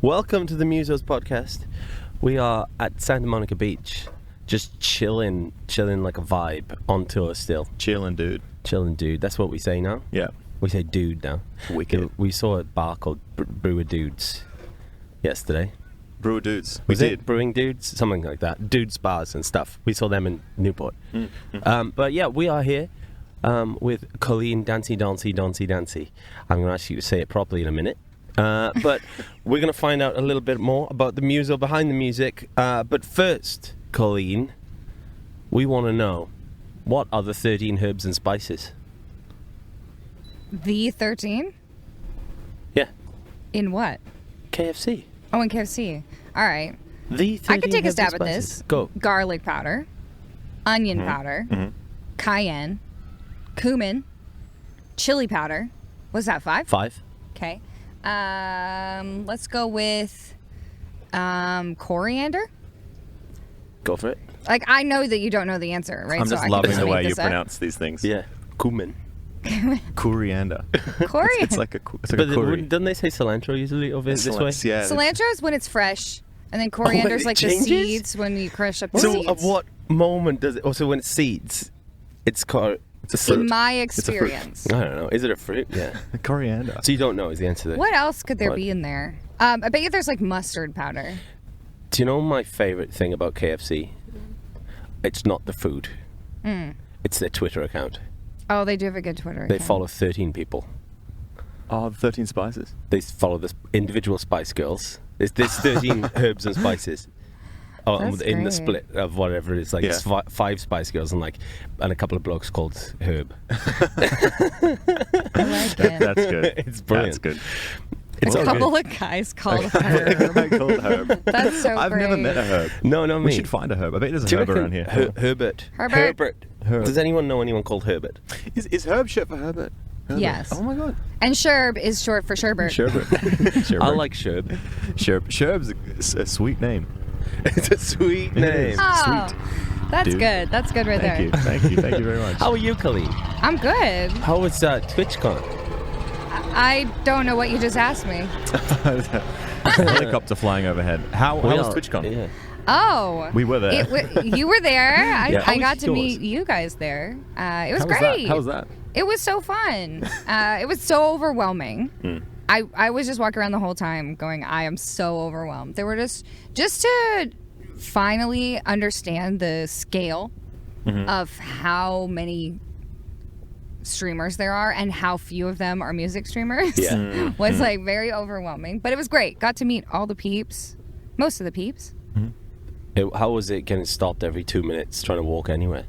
Welcome to the MUSOS podcast. We are at Santa Monica Beach, just chilling like a vibe on tour still. Chilling, dude. That's what we say now. Yeah. We say dude now. Wicked. We saw a bar called Brewer Dudes yesterday. Brewer Dudes. Was it Brewing Dudes? Something like that. Dudes bars and stuff. We saw them in Newport. But yeah, we are here with Colleen Dauncey. I'm going to ask you to say it properly in a minute. But we're going to find out a little bit more about the muso behind the music. But first, Colleen, we want to know, what are the 13 herbs and spices? The 13? Yeah. In what? KFC. Oh, in KFC. All right. The 13 I could take a herbs and stab at spices. this. Go. Garlic powder, onion powder, cayenne, cumin, chili powder. Was that 5? 5. Okay. Let's go with coriander. Go for it. Like, I know that you don't know the answer, right? I'm So just I can loving the make way you this up. pronounce these things. Yeah. Cumin. Coriander. Coriander. It's like a But curry. don't they say cilantro usually over this way? Yeah. Cilantro is when it's fresh, and then coriander is it like changes? the seeds when you crush up the So seeds. at what moment does it... Also, when it's seeds, it's called... It's a fruit. In my a fruit. experience. I don't know. Is it a fruit? Yeah. Coriander. So you don't know is the answer there. What else could there What? be in there? I bet you there's like mustard powder. Do you know my favorite thing about KFC? It's not the food. It's their Twitter account. Oh, they do have a good Twitter They account. follow 13 people. Oh, 13 spices. They follow the individual Spice Girls. There's 13 herbs and spices. Oh, That's in the great. split of whatever it is, like Yeah. it's 5 Spice Girls and a couple of blokes called Herb. I like it. That's good. It's brilliant. That's good. It's a all couple good. of guys called Herb. I called Herb. That's so I've great. never met a Herb. No, me. We should find a Herb. I bet there's Do a you Herb around reckon here. Herbert. Herbert. Herb. Does anyone know anyone called Herbert? Is Herb short for Herbert? Herbert? Yes. Oh my god. And Sherb is short for Sherbert. Sherbert. Sherbert. I like Sherb. Sherb's a sweet name. It's a sweet name. Oh, Sweet. that's Dude. good. That's good right Thank there. you. Thank you very much. How are you, Colleen? I'm good. How was TwitchCon? I don't know what you just asked me. Helicopter flying overhead. How was TwitchCon? Yeah. Oh. We were there. You were there. Yeah. How I was got to yours? meet you guys there. It was How great. How was that? It was so fun. It was so overwhelming. I was just walking around the whole time going, I am so overwhelmed. They were just to finally understand the scale of how many streamers there are and how few of them are music streamers Yeah. was like very overwhelming. But it was great. Got to meet all the peeps, most of the peeps. How was it getting stopped every 2 minutes trying to walk anywhere?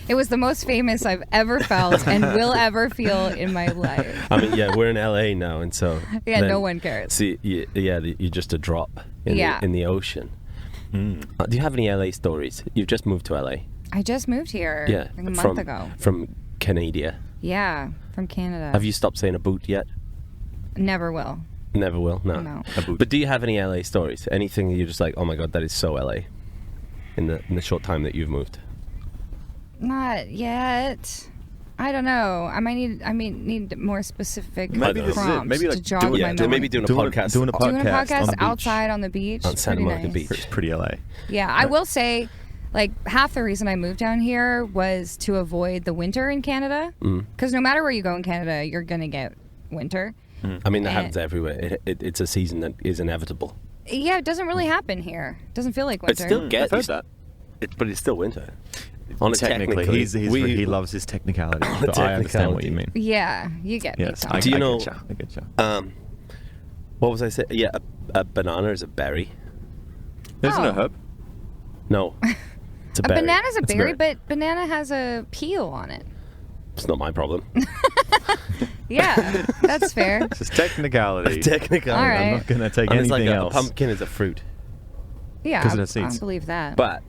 It was the most famous I've ever felt and will ever feel in my life. I mean, yeah, we're in LA now, and so Yeah, then- no one cares. See, you're just a drop in, Yeah. in the ocean. Do you have any LA stories? You've just moved to LA. I just moved here Yeah, like a month ago. from Canada. Yeah, from Canada. Have you stopped saying a boot yet? Never will. Never will. No. No. A boot. But do you have any LA stories? Anything that you're just like, oh my god, that is so LA. In the short time that you've moved. Not yet. I don't know. I might need more specific Maybe this is it. prompts Maybe, like, to jog doing- my yeah, memory. maybe doing a podcast. Doing a podcast, Doing a podcast on the beach. outside on the beach. On Santa Pretty Monica nice. Beach. It's pretty LA. Yeah, I will say, like, half the reason I moved down here was to avoid the winter in Canada. Because no matter where you go in Canada, you're going to get winter. I mean, that And- happens everywhere. It's a season that is inevitable. Yeah, it doesn't really happen here. It doesn't feel like It winter. still I've gets heard that. but it's still winter. On a Technically, he loves his technicality. But I understand what you mean. Yeah, you get me. Yes, Tom. I Do you know- get you. What was I saying? Yeah, a banana is a berry. There's no Oh. herb. No, it's a A berry. banana's a It's a berry, berry. but banana has a peel on it. It's not my problem. Yeah, that's fair. It's just technicality. Technically, All right. I'm not going to take And it's anything like a else. pumpkin is a fruit, Yeah, 'Cause it I has seeds. believe that. but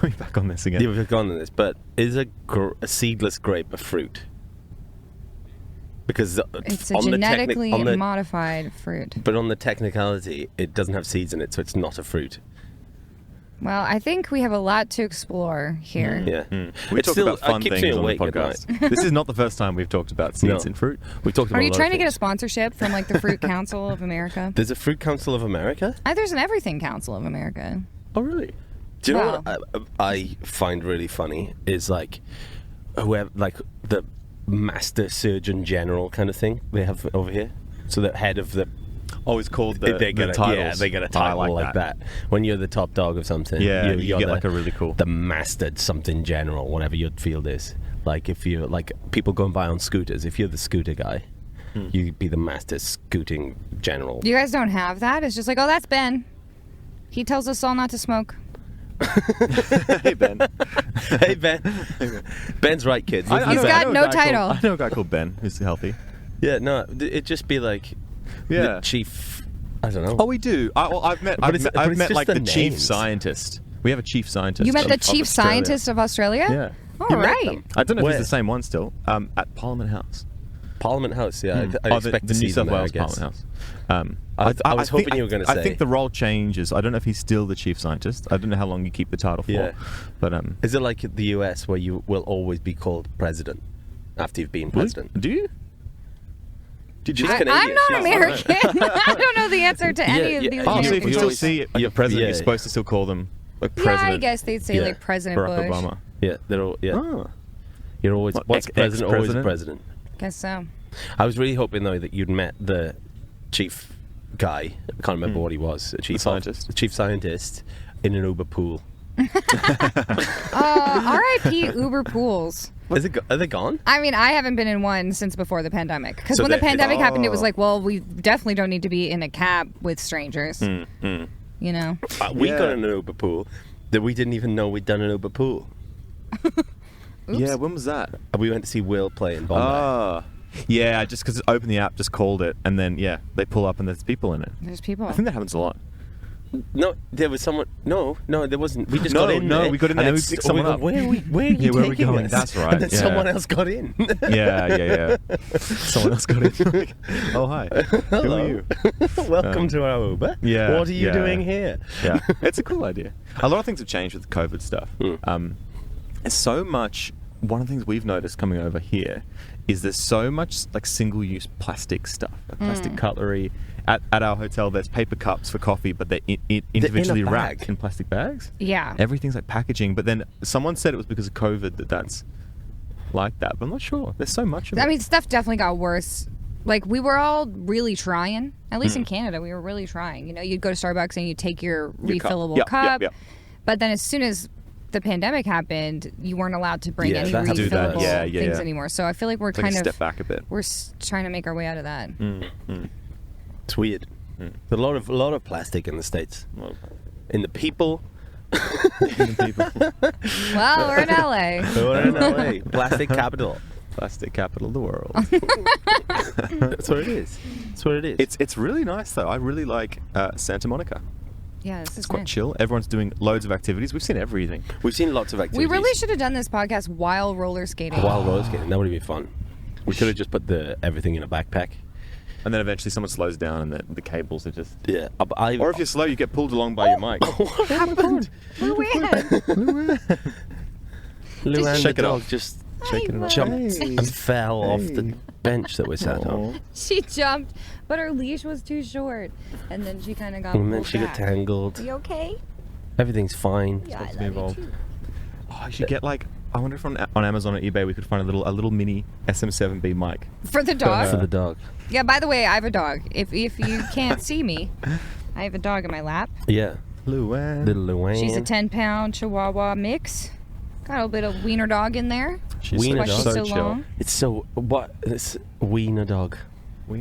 We're back on this again. you've gone on this. But is a seedless grape a fruit? Because it's a on genetically the modified fruit. but on the technicality, it doesn't have seeds in it, so it's not a fruit. Well, I think we have a lot to explore here. Yeah. We It's talk still- about I fun keep things staying on the awake at podcast. This is not the first time we've talked about seeds No. in fruit. We've talked about Are a you lot trying of to get a things. sponsorship from like the Fruit Council of America? There's a Fruit Council of America? There's an Everything Council of America. Oh, really? Do you know Wow. what I find really funny is like whoever, like the Master Surgeon General kind of thing they have over here. So the head of the Always called the titles. titles. They get a I title like that. When you're the top dog of something, Yeah, you're get the, like a really cool. the mastered something general, whatever your field is. Like if you're like people going by on scooters, if you're the scooter guy, you'd be the master scooting general. You guys don't have that? It's just like, oh, that's Ben. He tells us all not to smoke. Hey, Ben. Hey Ben, Ben's right, kids. Look at He's Ben. got know a no guy title. I know a guy called Ben who's healthy. Yeah, no, it'd just be like Yeah. the chief. I don't know. Oh, we do. I've met But it's like just the the chief names. scientist. We have a chief scientist. You met the of chief Australia. scientist of Australia? Yeah. All You met right. them? I don't know if Where? he's the same one still. At Parliament House. Parliament House. Yeah, I expect the to New see South them there, I Wales guess. Parliament House. I was think- hoping you were gonna I say- think the role changes. I don't know if he's still the chief scientist. I don't know how long you keep the title for. Yeah. But Is it like the US where you will always be called president after you've been president? Do you? Did you? She's I'm Canadian. not She's American. I don't know the answer to any of yeah. these. Oh, so if American you still always- see it like you're- a president, yeah. you're supposed to still call them like Yeah, president. I guess they'd say Yeah. like President Barack Bush. Obama. Yeah, they're all. Yeah, Oh. you're always What, what's president, always a ex-president? president. Guess so. I was really hoping though that you'd met the chief guy. I can't remember what he was. The scientist. The chief scientist in an Uber pool. R.I.P. Uber pools. Is it? Are they gone? I mean, I haven't been in one since before the pandemic. Because So when the they- pandemic happened, it was Oh. like, well, we definitely don't need to be in a cab with strangers. You know? We Yeah. got in an Uber pool that we didn't even know we'd done an Uber pool. Yeah, when was that? We went to see Will play in Bombay. Ah. Yeah, just because opened the app, just called it, and then yeah, they pull up and there's people in it. There's people. I think that happens a lot. No, there was someone. No, there wasn't. We just No, got in. no, there, we got in and there, we then picked we someone go, up. Where are we Yeah, where are we taking going? us? That's right, And then yeah. someone else got in. Yeah. Someone else got in. Oh hi. Who Hello. are you? Welcome to our Uber. yeah, What are you yeah. doing here? Yeah, it's a cool idea. A lot of things have changed with COVID stuff. There's so much. One of the things we've noticed coming over here is there's so much like single-use plastic stuff, like plastic cutlery. At our hotel, there's paper cups for coffee, but they're individually bag. wrapped in plastic bags. Yeah. Everything's like packaging, but then someone said it was because of COVID that's like that, but I'm not sure. There's so much of it. I mean, stuff definitely got worse. Like, we were all really trying. At least in Canada, we were really trying. You know, you'd go to Starbucks and you'd take your refillable Yep, cup. yep. But then as soon as the pandemic happened, you weren't allowed to bring Yeah, any that had to do refillable that. Yeah, things yeah. anymore. So I feel like we're It's like kind a of step back a bit. we're trying to make our way out of that. It's weird. There's a lot of plastic in the States. In the people. Well, we're in LA. We're in LA. Plastic capital. Plastic capital of the world. That's what it is. That's what it is. It's really nice though. I really like Santa Monica. Yeah, this is It's quite nice. chill. Everyone's doing loads of activities. We've seen everything. We've seen lots of activities. We really should have done this podcast while roller skating. While roller skating, that would have been fun. We could have just put everything in a backpack. And then eventually someone slows down and the cables are just... Yeah. Or if you're slow, you get pulled along by your mic. What happened? Luann. Luann Shake the it dog off. just Shaking it off. jumped and fell off the bench that we sat on. She jumped, but her leash was too short, and then she kind of got. And then pulled she got back. tangled. You okay? Everything's fine. Yeah, I to be love you involved. too. Oh, you should get like... I wonder if on Amazon or eBay we could find a little mini SM7B mic. For the dog. For the dog. Yeah. By the way, I have a dog. If you can't see me, I have a dog in my lap. Yeah. Luann. Little Luann. She's a 10-pound Chihuahua mix. Got a little bit of wiener dog in there. She's Wiener Why dog. she's so chill. long. It's so... What? It's wiener dog.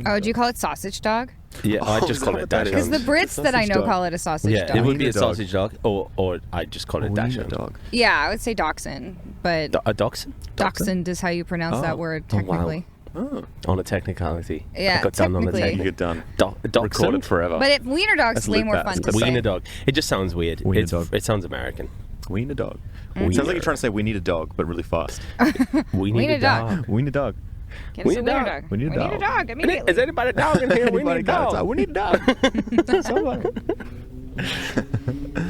Oh, do you call it sausage dog? Yeah, I Oh, just is call that it what that Dachshund. Because the Brits that I sausage know dog. call it a sausage Yeah, dog. it would be Wiener a dog. sausage dog, or I just call it Wiener Dachshund. dog. Yeah, I would say dachshund, but A dachshund? dachshund is how you pronounce that word Oh, wow. technically. Oh, On a technicality. Yeah, I got done on a technically. you get done. Dachshund? Recorded forever. But if wiener dog's Let's way loop more that. fun Let's to loop say. Wiener dog. It just sounds weird. Wiener dog. It sounds American. Wiener dog. Wiener. Sounds like you're trying to say we need a dog, but really fast. We need Wiener a dog. dog. Wiener dog. Give us Wiener a wiener dog. dog. We need a We need a dog. dog immediately. Is anybody a dog in here? We need a dog. We need a dog.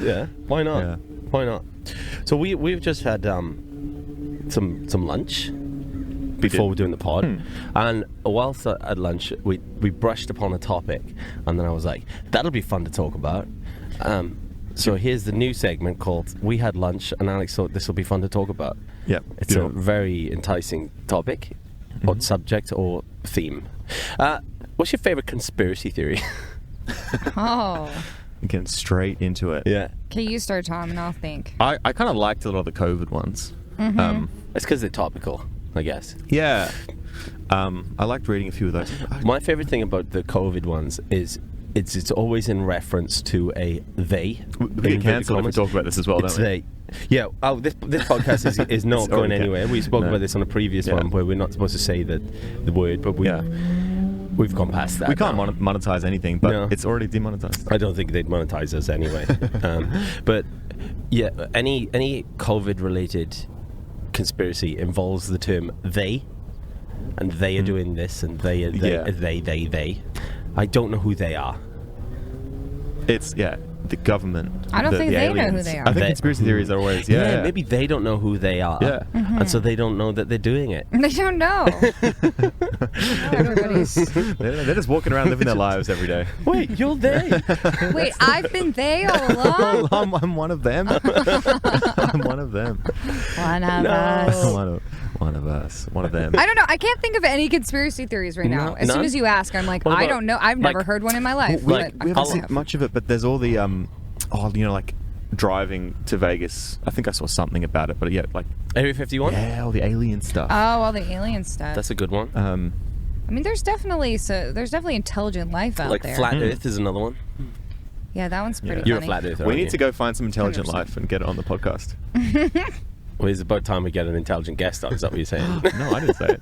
Yeah, why not? Yeah. Why not? So we've just had some lunch before we're doing the pod, and whilst at lunch we brushed upon a topic, and then I was like, that'll be fun to talk about. So here's the new segment called "We Had Lunch," and Alex thought this will be fun to talk about. Yeah, It's a very enticing topic, or subject, or theme. What's your favorite conspiracy theory? Oh. Getting straight into it. Yeah, Okay, you start, Tom, and I'll think. I kind of liked a lot of the COVID ones. it's because they're topical, I guess. Yeah. I liked reading a few of those. My favorite thing about the COVID ones is it's always in reference to a they. We get cancelled if we talk about this as well, It's don't we? they. Yeah. Oh, this podcast is not It's going already anywhere. We spoke no. about this on a previous Yeah. one where we're not supposed to say the word, but we've gone past that. We can't now. monetize anything, but No. it's already demonetized. I don't think they'd monetize us anyway. But yeah, any COVID-related conspiracy involves the term they, and they are doing this, and they. They. I don't know who they are. It's, the government. I don't think the they know who aliens. they are. I think They- conspiracy theories are always, Maybe they don't know who they are. Yeah. And so they don't know that they're doing it. They don't know. Everybody's. They're just walking around living their lives every day. Wait, you're they. Wait, I've been they all along. I'm one of them. I'm one of them. One of No. us. One of us. One of them. I don't know. I can't think of any conspiracy theories right now. No, As soon none? as you ask, I'm like, What I about, don't know. I've like- never heard one in my life. we, like, but we I haven't probably seen have. much of it, but there's all the like driving to Vegas. I think I saw something about it, but yeah, like Area 51? all the alien stuff. Oh, all the alien stuff. That's a good one. I mean, there's definitely intelligent life out Like there. Flat Earth is another one. Yeah, that one's pretty You're a funny. Flat Earther. we aren't need you? to go find some intelligent 100%. life and get it on the podcast. Well, it's about time we get an intelligent guest on. Is that what you're saying? No, I didn't say it.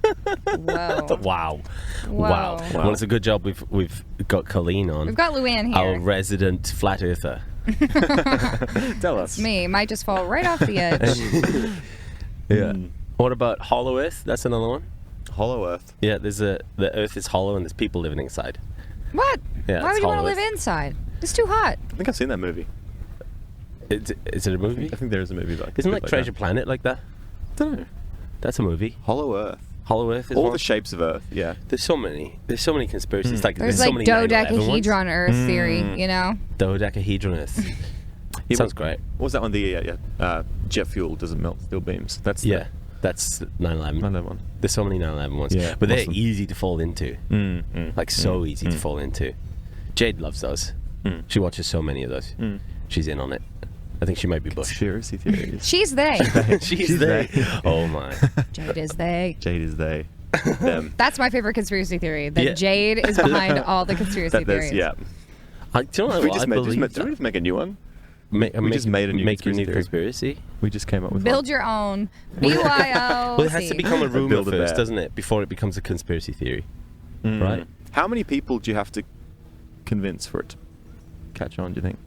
Whoa. Wow. Whoa. Wow. Well, it's a good job we've got Colleen on. We've got Luann our here. resident Flat Earther. Tell us. Me, might just fall right off the edge. Yeah. What about Hollow Earth? That's another one. Hollow Earth. Yeah, the Earth is hollow and there's people living inside. What? Yeah, Why it's would you want to Hollow live Earth. inside? It's too hot. I think I've seen that movie. Is it a movie? I think there is a movie like Isn't like Treasure Planet like that? I don't know. That's a movie. Hollow Earth. Hollow Earth is All one. the shapes of Earth. Yeah. There's so many conspiracies. Like There's so like many 9/11 ones. dodecahedron Earth theory, you know? Dodecahedron Earth. Yeah, Sounds great. What was that one? Jet fuel doesn't melt steel beams. That's Yeah, that's 9/11. another one. There's so many 9/11 ones. Yeah, but they're awesome. easy to fall into. Like so easy to fall into. Jade loves those. She watches so many of those. She's in on it. I think she might be Bush. Conspiracy theories. She's they. She's there. Oh my. Jade is they. Jade is they. Them. That's my favorite conspiracy theory. That Yeah. Jade is behind all the conspiracy That there's, theories. yeah. Do you know We what just I made, believe? did we just make a new one? we just made a new make your new conspiracy theory. conspiracy. We just came up with Build one. your own. BYO. Well, it has to become a rumor Build a first, bear. doesn't it? Before it becomes a conspiracy theory, right? How many people do you have to convince for it to catch on, do you think?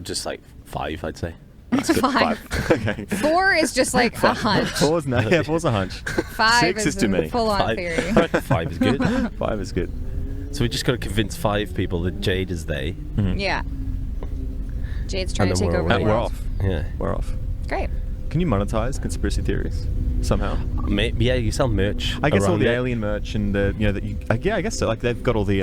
Just like 5, I'd say. Five. Okay. 4 is just like a hunch. Four's a hunch. 5 6 is too many. full on 5. theory. I reckon 5 is good. 5 is good. So we just got to convince 5 people that Jade is they. Yeah. Jade's trying And to then take we're over the away. We're world. off. Yeah. We're off. Great. Can you monetize conspiracy theories somehow? Yeah, you sell merch. I guess all around the it. alien merch and I guess so. Like they've got all the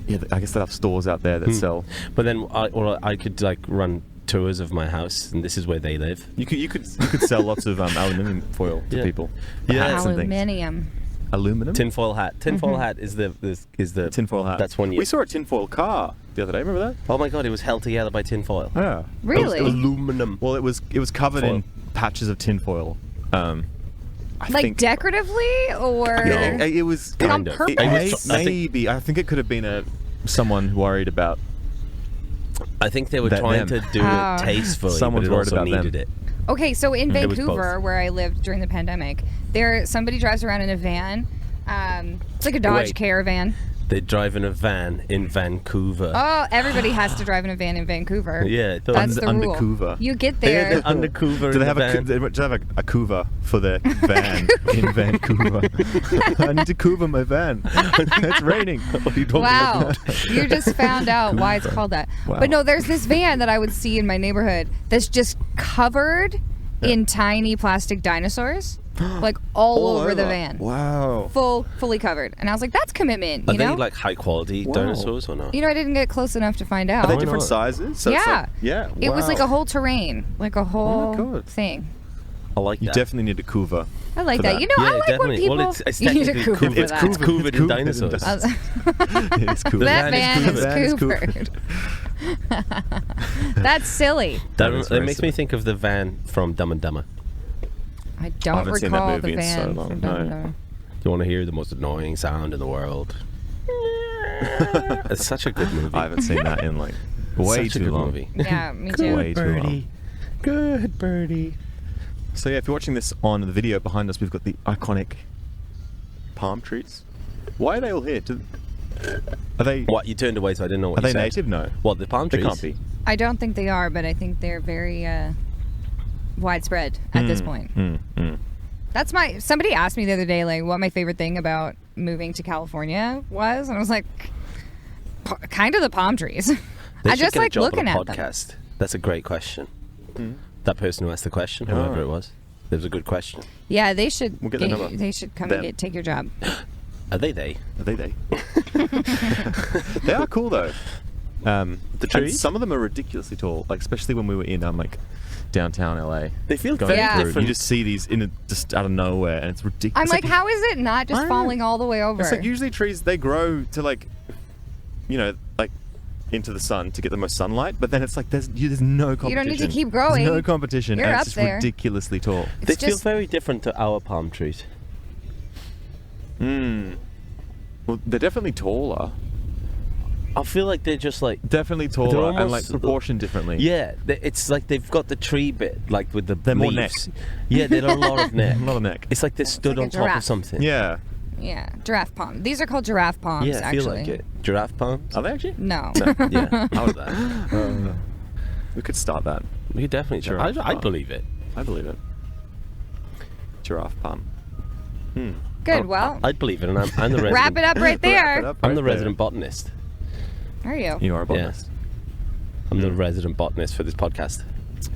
I guess they have stores out there that sell. But then I could like run tours of my house, and this is where they live. You could sell lots of aluminium foil to Yeah. people. Yeah. Hats and things. Aluminium. Aluminum. Tinfoil hat. Tinfoil hat is the Tinfoil hat. That's one you. We saw a tinfoil car the other day. Remember that? Oh my god, it was held together by tinfoil. Yeah. Really? Aluminum. Well, it was covered Foil. in patches of tinfoil. I Like think decoratively or it was on Kind of. purpose? It was- I think- maybe. I think it could have been someone worried about. I think they were That trying them. to do Oh. it tastefully, Someone's but it worried also about them. needed it. Okay, so in It was Vancouver, both. where I lived during the pandemic, somebody drives around in a van. It's like a Dodge Wait. Caravan. They drive in a van in Vancouver. Oh, everybody has to drive in a van in Vancouver. Yeah, That's the rule. Undercover. You get Yeah, there. they're undercover. Do they in have the van. do they have a couva for their van in Vancouver? I need to couva my van. It's raining. What are you talking Wow, about? you just found out why it's called that. Wow. But no, there's this van that I would see in my neighborhood that's just covered in tiny plastic dinosaurs, like all over the van. Wow. Fully covered. And I was like, that's commitment, Are you know? they like high quality Wow. dinosaurs or not? You know, I didn't get close enough to find out. Are they Why different not? sizes? So it's Yeah. like, yeah. It was like wow. a whole terrain, like a whole God. thing. I like You that. definitely need a couva. I like For that. that. You know, Yeah, I like definitely. when people. Well, it's you need a technically cougar for it's that. covered in It's covered. dinosaurs. I was- It's couva. that van is van is covered. Coopered. That's silly. That, That is that very makes me think of the van from Dumb and Dumber. I don't haven't seen that recall movie the in so van. long, from no. Dumb and Dumber. Do you want to hear the most annoying sound in the world? It's such a good movie. I haven't seen that in like way Such a too good long. movie. Yeah, me too. Way too long. Good birdie. So yeah, if you're watching this on the video behind us, we've got the iconic palm trees. Why are they all here? Are they? What, you turned away so I didn't know what Are you they said. native? No. What, the palm They trees? can't be. I don't think they are, but I think they're very widespread at this point. That's somebody asked me the other day, like, what my favorite thing about moving to California was, and I was like, kind of the palm trees. They I should just get a like job looking on a at them. podcast. That's a great question. That person who asked the question, whoever Oh. it was, it was a good question. Yeah, they should. We'll get the number. They should come Them. and take your job. Are they? Are they? They are cool though. The And trees. Some of them are ridiculously tall. Like especially when we were in like downtown LA. They feel Going very through, different. You just see these just out of nowhere, and it's ridiculous. I'm It's like, how is it not just I know. falling all the way over? It's like usually trees they grow to like, you know, like into the sun to get the most sunlight, but then it's like there's no competition. You don't need to keep growing. There's no competition. You're and up it's just there. ridiculously tall. They It's feel just- very different to our palm trees. Well, they're definitely taller. I feel like they're just like Definitely They're taller and like almost- proportioned differently. yeah. It's like they've got the tree bit like with the They're more leaves. Yeah, they're a lot of neck. A lot of neck. It's like they're stood like a on top of giraffe. something. Yeah. Yeah, giraffe palm. These are called giraffe palms. Yeah, I feel actually. like it. Giraffe palms. Are they actually? No. Yeah, how was that? We could start that. We could definitely try. Giraffe I'd palm. believe it. I believe it. Giraffe palm. Good. Well, I'd believe it, and I'm the resident. wrap it up right there. Wrap it up I'm right the there. resident botanist. Are you? You are a botanist. I'm the resident botanist for this podcast.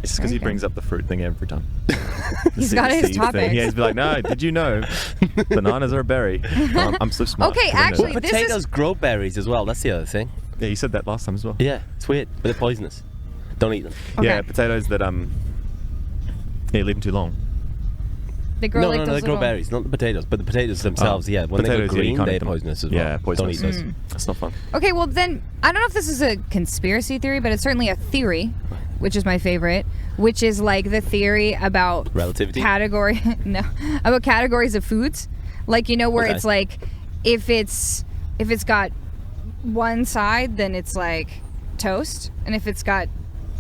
It's because he Okay. brings up the fruit thing every time. He's got his seeds topics. thing. Yeah, he's be like, no, did you know bananas are a berry? Well, I'm so smart. Okay, 'cause I know actually, that. this Potatoes is grow berries as well. That's the other thing. Yeah, you said that last time as well. Yeah, it's weird, but they're poisonous. Don't eat them. okay. Yeah, potatoes that yeah, leave them too long. They grow No, like no, those they grow little- berries, not the potatoes, but the potatoes themselves. Yeah, when Potatoes, they yeah, go you green, can't eat they're them. poisonous as well. Yeah, poisonous. Don't eat those. That's not fun. Okay, well then, I don't know if this is a conspiracy theory, but it's certainly a theory, which is my favorite, which is like the theory about Relativity? about categories of foods. Like, you know, where Okay. it's like if it's got one side, then it's like toast, and if it's got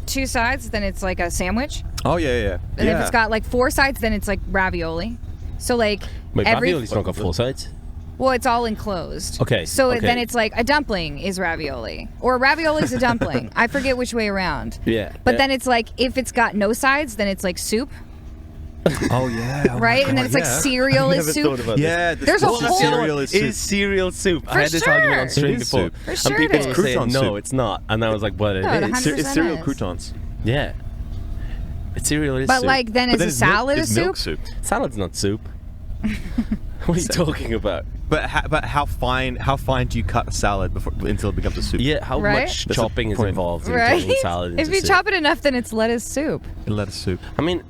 two sides, then it's like a sandwich, Oh yeah, yeah. and yeah. if it's got like four sides, then it's like ravioli. So like Wait, every ravioli's not got four sides. well, it's all enclosed. Okay, So okay. then it's like a dumpling is ravioli, or ravioli's a dumpling. I forget which way around. Yeah. But yeah. then it's like if it's got no sides, then it's like soup, Oh yeah. Oh, my right? And then God, it's like yeah. cereal is Never soup. thought about this. Yeah, There's a whole- cereal is soup. Is cereal soup? For I had this argument sure. on stream It is before. soup. For And sure people it were is. saying, Crouton no, soup. it's not. And I was like, but it No, it is. 100% It's cereal is. croutons. Yeah. It's cereal is But soup. like then But is then a it's salad milk, a it's milk soup? soup. Salad's not soup. What are you talking about? But how fine do you cut a salad until it becomes a soup? Yeah, how Right? much That's the chopping is point. involved in Right? turning salad into If you soup? chop it enough, then it's lettuce soup. Lettuce soup. I mean,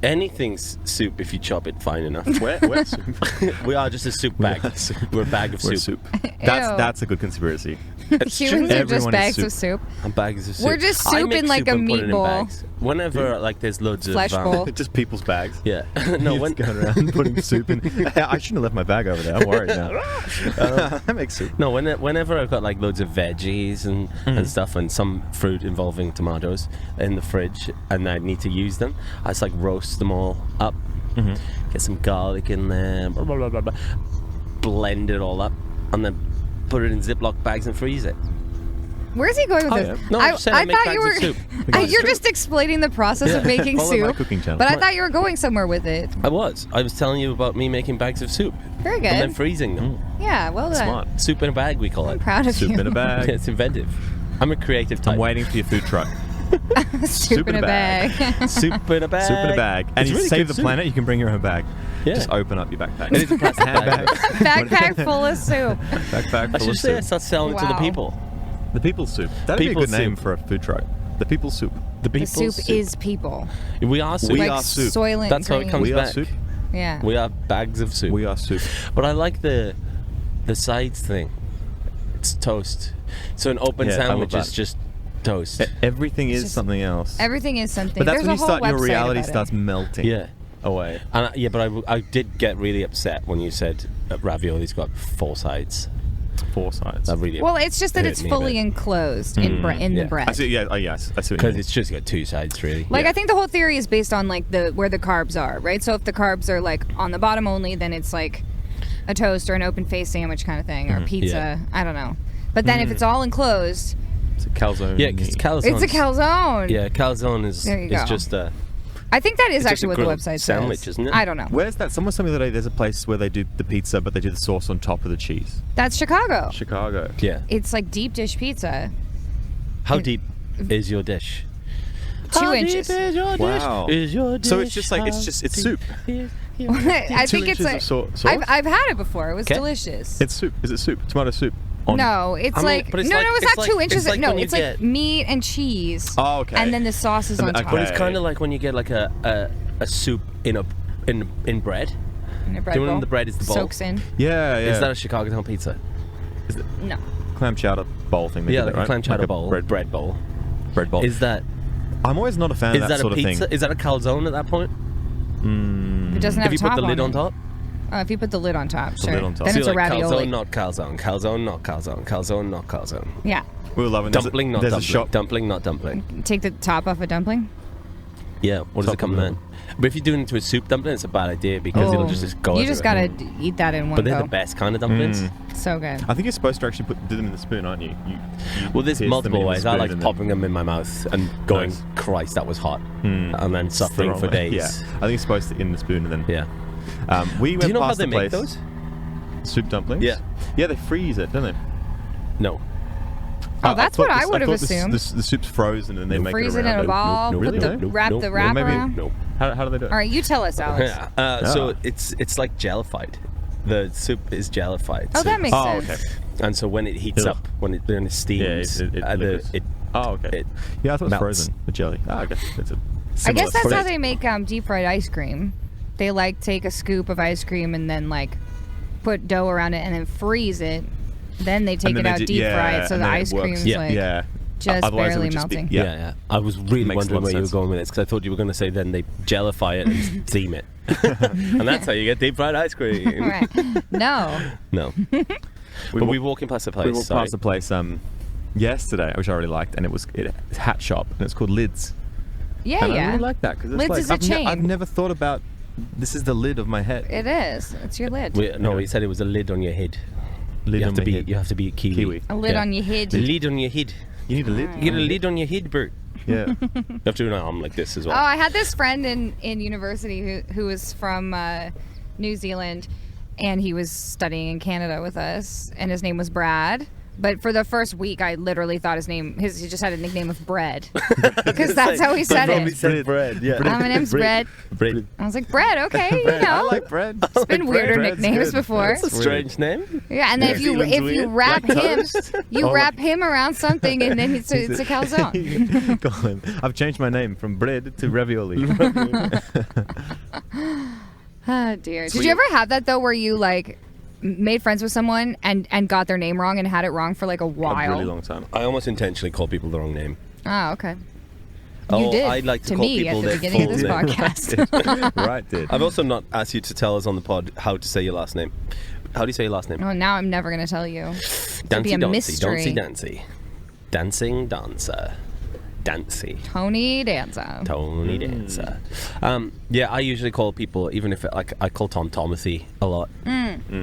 anything's soup if you chop it fine enough. Where soup? We are just a soup bag. are soup. We're a bag of We're soup. Ew. That's a good conspiracy. Humans are just Everyone is bags soup. of soup. And bags of soup. We're just I soup make in like a and put it in meatball. bags. Whenever like there's loads Flesh of bowl. Just people's bags. Yeah. No, You're when just going around putting soup in. I shouldn't have left my bag over there. I'm worried now. That makes soup. no, whenever I've got like loads of veggies and stuff and some fruit involving tomatoes in the fridge and I need to use them, I just like roast them all up, get some garlic in there, blah, blah, blah, blah, blah, blend it all up, and then put it in Ziploc bags and freeze it. Where's he going with this? No, I'm just saying I make thought bags you were. of soup. You're just explaining the process of making Follow my soup. cooking channel. But I thought you were going somewhere with it. I was telling you about me making bags of soup. Very good. And then freezing them. Yeah, well done. Smart. Soup in a bag, we call I'm it. proud of Soup you. in a bag. It's inventive. I'm a creative type. I'm waiting for your food truck. Soup in a bag. Soup in a bag. Soup in a bag. And It's you really save good the soup. planet, you can bring your own bag. Yeah. Just open up your backpack. It is a plastic bag. Backpack full of soup. Backpack I full should of say I soup. start selling it to the Wow. people. The People's Soup. That'd be a People's good name Soup. for a food truck. The People's Soup. The The people's soup is people. We are soup. We Like are soup. Soylent That's how it Green. comes We are back. soup. Yeah. We are bags of soup. We are soup. But I like the sides thing. It's toast. So an open Yeah, I love sandwich is that. just toast. Everything is just- something else. Everything is something. But that's There's when a you whole start, your website reality about it. starts melting Yeah. away. And I did get really upset when you said ravioli's got 4 sides. 4 sides. That really Well, it's just that hurt it's me a fully bit. enclosed in yeah. the bread. I see. Yeah. Oh, yes. I see what you Because mean. it's just got 2 sides, really. Like Yeah. I think the whole theory is based on like where the carbs are, right? So if the carbs are like on the bottom only, then it's like a toast or an open face sandwich kind of thing, or pizza. Yeah. I don't know. But then if it's all enclosed, It's a calzone. Yeah, because calzone. it's a calzone. Yeah, calzone is There you go. just a. I think that is It's just actually a what the grilled website sandwich, says. isn't it? I don't know. Where's that? Someone told me the other day there's a place where they do the pizza, but they do the sauce on top of the cheese. That's Chicago. Chicago. Yeah. It's like deep dish pizza. How deep is your dish? 2 inches. Is your Wow. dish? Is your dish? So it's just like it's soup. I 2 think it's inches like of sauce. I've had it before. It was 'Kay. delicious. It's soup. Is it soup? Tomato soup. No, it's I mean, like but it's no, like- it's it's not like- 2 inches. it's like No, when you it's like get- meat and cheese. Oh, okay. And then the sauce is And on the- top. But it's Okay. kind of like when you get like a soup in bread. In a bread Do you know bowl. when the bread is the bowl? Soaks in. Yeah. Is that a Chicago town pizza? No. clam chowder bowl thing? They Yeah, do like that, a right? clam chowder Like a bowl, bread bowl. bowl. Is that I'm always not a fan is of that that a sort of pizza? thing. Is that a calzone at that point? It doesn't have If you a top put the lid on it. top? Oh, if you put the lid on top, sure. lid on top. Then So it's a like ravioli. calzone, not calzone. Calzone, not calzone. Calzone, not calzone. Yeah. We were loving Dumpling, not there's dumpling. a shop. Dumpling, not dumpling. Take the top off a dumpling. Yeah, what does Top it come of the then? But if you're doing it into a soup dumpling, it's a bad idea because it'll just go You just everywhere. gotta eat that in one But they're go. the best kind of dumplings. So good. I think you're supposed to actually do them in the spoon, aren't you? Well, there's pierce them multiple in the ways. I spoon like and then- popping them in my mouth and going, Nice. Christ, that was hot. And then It's the suffering wrong for way. days. Yeah, I think it's supposed to in the spoon and then. Yeah. We went Do you know how past they the make place. those? Soup dumplings? Yeah. Yeah, they freeze it, don't they? No. Oh, that's thought what I this- would have thought this- assumed. The soup's frozen and they make Freeze it it around. in a ball, no, put really? the, No, wrap no, the no, wrap maybe- around. No. How do they do it? All right, you tell us, Alex. Yeah. So it's like jellified. The soup is jellified. Oh, So- that makes Oh, sense. okay. And so when it heats Ugh. up, when it steams, it liquors. it Oh, okay. it Yeah, I thought it was melts. frozen. The jelly. Oh, okay. It's a I similar guess that's how process. they make deep fried ice cream. They like take a scoop of ice cream and then like put dough around it and then freeze it. Then they take And it then out they do- deep yeah, fried, so and the then it ice works. cream's Yeah. like Yeah. just Otherwise it barely would just be- melting. Yeah. Yeah. I was really Makes a wondering lot of where you were sense. going with this because I thought you were going to say then they jellify it and steam it, and that's how you get deep fried ice cream. Right. No. No. But we were walking past the place. We walked past the place yesterday, which I really liked, and it's a hat shop, and it's called Lids. Yeah, And I yeah. really like that because Lids like, is a chain. I've never thought about this is the lid of my head. It is. It's your lid. No, he said it was a lid on your head. Lid You on have to my be. head. You have to be Kiwi. Kiwi. A lid on your head. The lid on your head. You need a lid. You get a lid on your head, Bert. Yeah. You have to do an arm like this as Oh, well. I had this friend in university who was from New Zealand, and he was studying in Canada with us, and his name was Brad. But for the first week, I literally thought he just had a nickname of Bread, because that's how he said it. said bread. Yeah. My name's Bread. Bread. I was like, Bread, okay, you know. I like bread. It's been weirder Bread's nicknames good. before. That's a strange name. Yeah, and then New if you Zealand's weird. wrap Like him, toast. you wrap him around something, and then it's a calzone. Colin, I've changed my name from bread to ravioli. Oh dear. Did you ever have that though, where you like made friends with someone and got their name wrong and had it wrong for like a A while? really long time. I almost intentionally call people the wrong name. Oh, okay. Oh, You did I like to to call me people at the their beginning of full this name. podcast. Right, did. I've also not asked you to tell us on the pod how to say your last name. How do you say your last name? Oh, now I'm never gonna tell you. Dancy, be a Dancy, mystery. Dancy, Dancy. Dancing dancer. Dancy. Tony Danza. Tony Dancer. Yeah, I usually call people, even if I call Tom Tomothy a lot.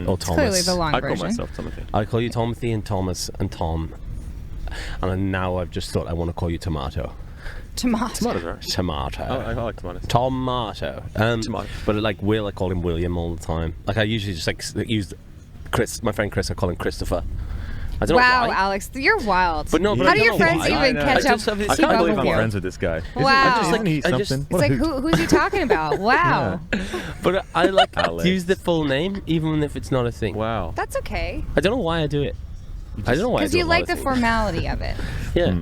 Or Thomas. Clearly the long I call version. myself Timothy. I call you Tomothy and Thomas and Tom. And now I've just thought I want to call you Tomato. Tomato. Tomatoes, right? Tomato. I like tomatoes. Tomato. Tomato. But like Will, I call him William all the time. Like I usually just like use Chris, my friend Chris, I call him Christopher. I don't know Wow, why. Alex, you're wild. But no, but how I do don't your know friends why. even I know. catch I up? just have this- I keep can't up believe with I'm you? friends with this guy. Wow. Isn't he I just- something? It's What a It's like, hoot. who's he talking about? Wow. But I like Alex. use the full name even if it's not a thing. Wow. That's okay. I don't know why I do it. I don't know why I Because do you a lot like of the things. formality of it. Yeah.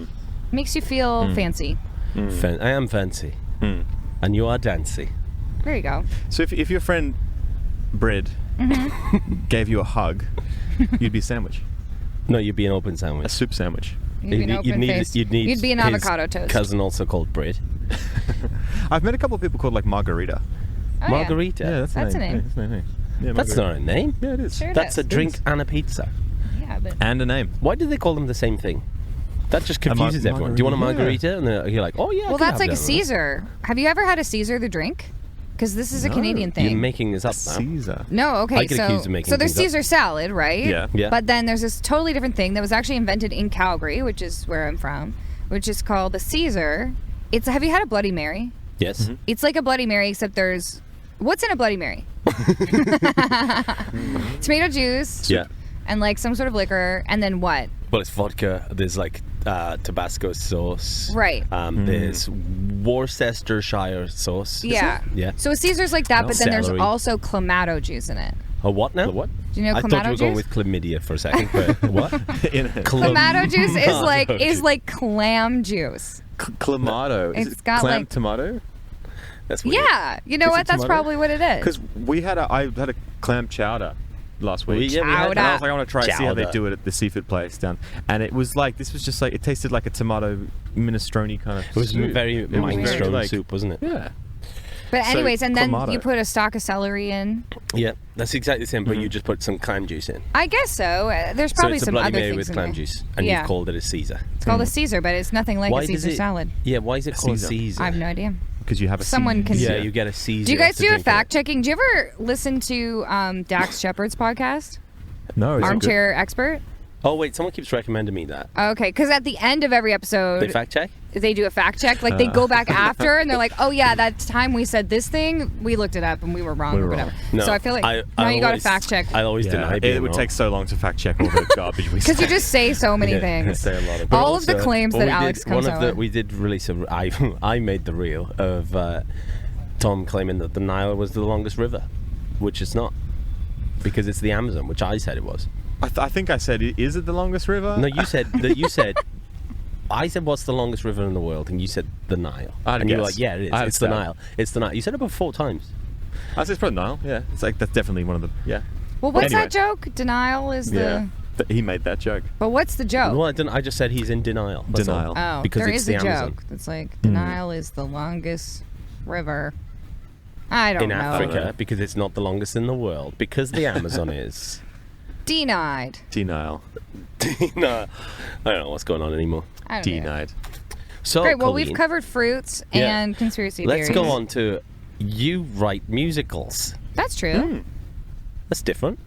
Makes you feel fancy. I am fancy. And you are dancy. There you go. So if your friend Brid gave you a hug, you'd be a sandwich. No, you'd be an open A sandwich. soup sandwich. You'd be an open face. You'd need You'd be an his avocado toast. cousin also called Brid. I've met a couple of people called like Margarita. Oh, yeah. Margarita. Yeah, that's That's a a name. name. Yeah, that's a name. Yeah, That's Margarita. not a name. Yeah, it is. Sure. That's a It drink is. and a pizza. Yeah, but And a name. Why do they call them the same thing? That just confuses everyone. Do you want a margarita? And you're like, oh yeah. I well, can that's have like a that. Caesar. Have you ever had a Caesar the drink? Because this is a No. Canadian thing. You're making this up now. Caesar. No, okay. I get so accused of making so there's things up. Caesar salad, right? Yeah. Yeah. But then there's this totally different thing that was actually invented in Calgary, which is where I'm from, which is called the Caesar. Have you had a Bloody Mary? Yes. It's like a Bloody Mary, except there's what's in a Bloody Mary? Tomato juice. Yeah. And like some sort of liquor, and then what? Well, it's vodka. There's like Tabasco sauce. Right. There's Worcestershire sauce. is Yeah. it? Yeah. So a Caesar's like that, No. but then there's Celery. also clamato juice in it. A what now? The what? Do you know I clamato thought you were going juice? with chlamydia for a second, but what? Clamato juice Clamato is juice. like clam juice. Clamato. Is It's it got, clam like- tomato? That's weird. Yeah. You know Is it what? That's tomato? probably what it is. Because I had a clam chowder last week. We had Chowder. And I was like, I want to try see how they Chowder. do it at the seafood place down. And it was like, this was just like, it tasted like a tomato minestrone kind of It was soup. very It was minestrone like- soup, wasn't it? Yeah. But So, anyways, and then clamato. you put a stalk of celery in. Yeah, that's exactly the same, but you just put some clam juice in. I guess so. There's So probably it's a some Bloody other Mary things with in clam there. juice, and Yeah. you've called it a Caesar. It's called a Caesar, but it's nothing like a does Caesar salad. Yeah, why is it called Caesar. Caesar? I have no idea. Because you have a Someone can- Yeah, Caesar. you get a Caesar. Do you guys to do a drink it. fact checking? Do you ever listen to Dax Shepard's podcast, No, is it good? Armchair Expert? Oh wait, someone keeps recommending me that. Okay, because at the end of every episode, They fact check? they do a fact check. Like they go back after and they're like, "Oh yeah, that time we said this thing, we looked it up and we were wrong We or were whatever." wrong. No, So I feel like I now you got to always- fact check I always deny Yeah, being it would wrong. take so long to fact check all the garbage we because say. you just say so many Yeah, things. say a lot of All of the Also, claims well, that we Alex did, comes one out of the, with. we did release a I made the reel of Tom claiming that the Nile was the longest river, which it's not, because it's the Amazon, which I said it was. I think I said, is it the longest river? No, you said that. You said. I said, "What's the longest river in the world?" And you said the Nile. I had a and you were guess. like, "Yeah, it is. I had a It's the stab. Nile. It's the Nile." You said it about 4 times. I said it's probably Nile. Yeah, it's like that's definitely one of the Well, what's Anyway. that joke? Denial is the. yeah. He made that joke. But what's the joke? Well, I didn't. I just said he's in denial. That's all. Denial. Oh, Because there it's is the a Amazon. joke that's like denial is the longest river. I don't In know. Africa, because it's not the longest in the world, because the Amazon is. Denied. Denial. No, I don't know what's going on anymore. I don't know. Denied. So, Great. Well, we've Colleen, covered fruits Yeah. and conspiracy Let's theories. go on to you write musicals. That's true. That's different.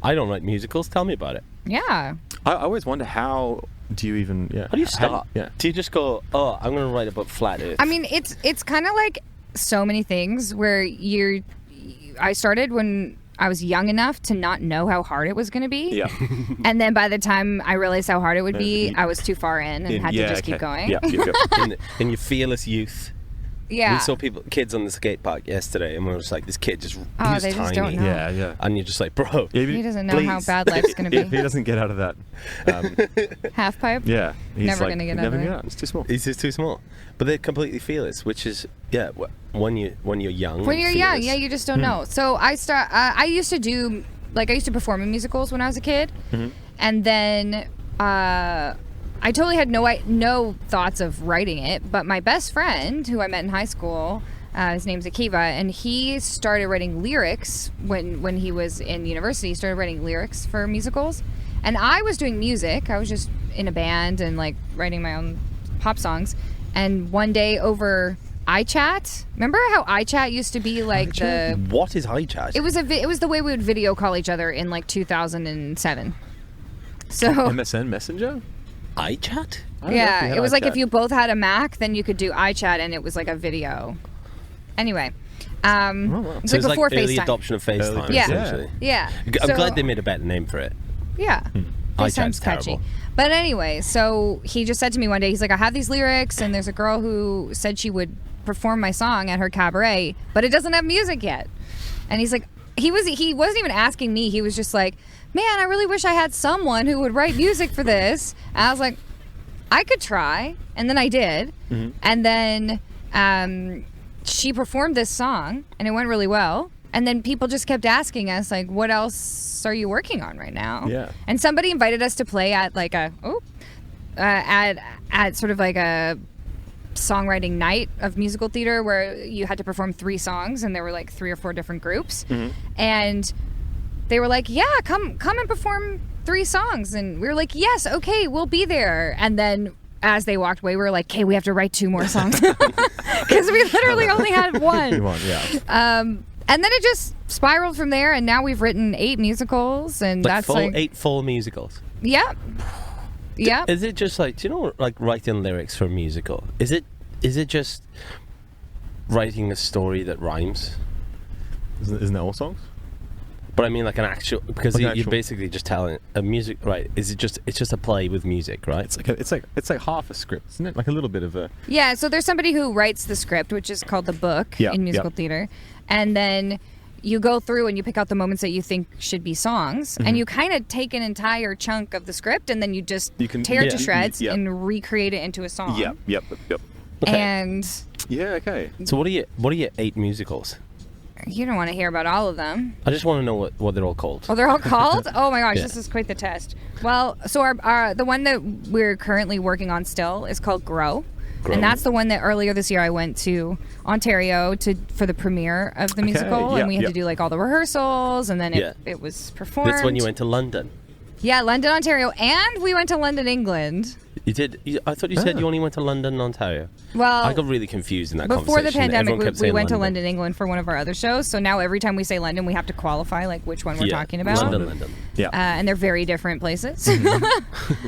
I don't write musicals. Tell me about it. Yeah. I always wonder how do you even How do you start? Yeah. Do you just go, "Oh, I'm going to write about flat Earth"? I mean, it's kind of like so many things where I started when I was young enough to not know how hard it was going to be. Yeah. And then by the time I realized how hard it would be, I was too far in and had to just keep going. Yeah. in your fearless youth. Yeah. We saw kids on the skate park yesterday, and we were just like, "This kid just Oh, he's they tiny." just don't know. Yeah. Yeah. And you're just like, "Bro, He doesn't know how please. bad life's going to If he be. doesn't get out of that, Half pipe? yeah, he's Never like, gonna get never out of get it. out. It's too small. He's just too small." But they're completely fearless, which is when you're young. When and you're young, fearless. yeah, you just don't know. So I used to perform in musicals when I was a kid, and then I totally had no thoughts of writing it. But my best friend, who I met in high school, his name's Akiva, and he started writing lyrics when he was in university. He started writing lyrics for musicals, and I was doing music. I was just in a band and like writing my own pop songs. And one day over iChat. Remember how iChat used to be like What is iChat? It was the way we would video call each other in like 2007. So MSN Messenger? iChat? yeah, it was like if you both had a Mac, then you could do iChat, and it was like a video. Anyway, it's So like it's before like early FaceTime. adoption of FaceTime, Yeah. essentially. Yeah, I'm So- glad they made a better name for it. Yeah. FaceTime's iChat's catchy. terrible. But anyway, so he just said to me one day, he's like, I have these lyrics, and there's a girl who said she would perform my song at her cabaret, but it doesn't have music yet. And he's like, he wasn't even asking me. He was just like, man, I really wish I had someone who would write music for this. And I was like, I could try. And then I did. Mm-hmm. And then she performed this song, and it went really well. And then people just kept asking us, like, what else are you working on right now? Yeah. And somebody invited us to play at like at sort of like a songwriting night of musical theater where you had to perform 3 songs, and there were like 3 or 4 different groups. Mm-hmm. And they were like, yeah, come and perform 3 songs. And we were like, yes, okay, we'll be there. And then as they walked away, we were like, okay, we have to write 2 more songs. Because we literally only had one. And then it just spiraled from there, and now we've written 8 musicals, and Like that's full, like 8 full musicals. Yep. Yep. Is it just like, do you know, like writing lyrics for a musical? Is it just writing a story that rhymes? Isn't that all songs? But I mean, like an actual, because Like an you're actual- basically just telling a music, right? Is it just? It's just a play with music, right? It's like half a script, isn't it? Like a little bit of a. Yeah, so there's somebody who writes the script, which is called the book Yeah, in musical yeah. theater. And then you go through and you pick out the moments that you think should be songs. Mm-hmm. And you kind of take an entire chunk of the script, and then you just You can- tear it to yeah, shreds yeah. and recreate it into a song. Yep. Okay. And Yeah. Okay. So what are your 8 musicals? you don't want to hear about all of them. I just want to know what they're all called. Oh, they're all called? Oh my gosh, Yeah. this is quite the test. Well, so our the one that we're currently working on still is called Grow. Grow. And that's the one that earlier this year I went to Ontario for the premiere of the musical, yeah, and we had yeah. to do like all the rehearsals, and then Yeah. it was performed. That's when you went to London. Yeah, London, Ontario, and we went to London, England. You did. I thought you said you only went to London, Ontario. Well, I got really confused in that before the conversation. pandemic, Everyone kept we saying went to London, England for one of our other shows. So now every time we say London, we have to qualify like which one we're Yeah, talking about. London. Yeah. And they're very different places. Mm-hmm.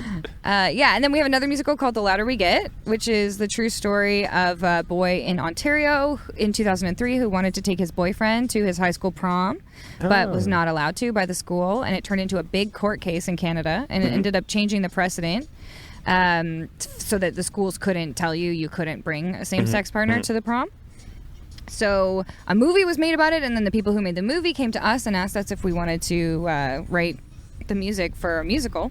Yeah, and then we have another musical called The Louder We Get, which is the true story of a boy in Ontario in 2003 who wanted to take his boyfriend to his high school prom, but was not allowed to by the school, and it turned into a big court case in Canada, and it ended up changing the precedent so that the schools couldn't tell you couldn't bring a same-sex partner to the prom. So a movie was made about it, and then the people who made the movie came to us and asked us if we wanted to write the music for a musical.